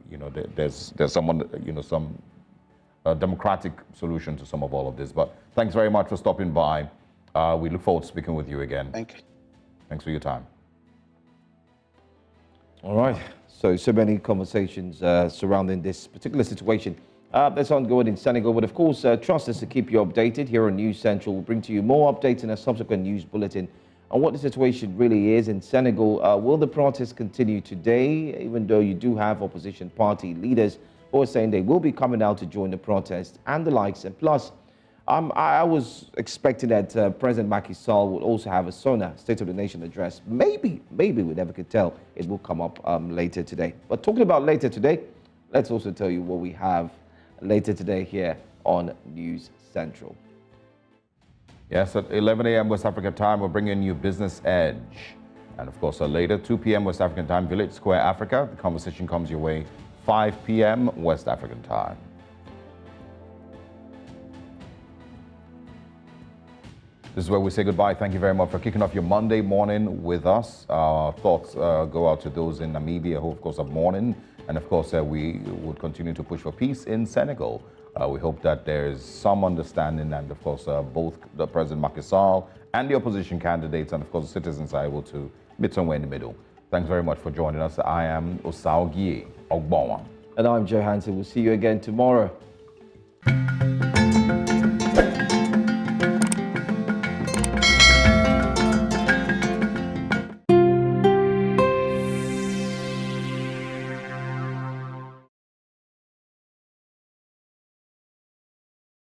there's some democratic solution to some of all of this. But thanks very much for stopping by. We look forward to speaking with you again. Thank you. Thanks for your time. All right. So many conversations surrounding this particular situation that's ongoing in Senegal. But of course, trust us to keep you updated here on News Central. We'll bring to you more updates in a subsequent news bulletin on what the situation really is in Senegal. Will the protests continue today, even though you do have opposition party leaders who are saying they will be coming out to join the protest and the likes? And plus, I was expecting that President Macky Sall would also have a SONA, State of the Nation address. Maybe, we never could tell. It will come up later today. But talking about later today, let's also tell you what we have later today here on News Central. Yes, at 11 a.m. West African time, we're bringing you Business Edge. And of course, later, 2 p.m. West African time, Village Square Africa. The conversation comes your way 5 p.m. West African time. This is where we say goodbye. Thank you very much for kicking off your Monday morning with us. Our thoughts go out to those in Namibia who, of course, are mourning. And of course, we would continue to push for peace in Senegal. We hope that there is some understanding, and of course, both the President Macky Sall and the opposition candidates, and of course, the citizens are able to meet somewhere in the middle. Thanks very much for joining us. I am Osarogie and Joe. And I'm Joe Hansen. We'll see you again tomorrow.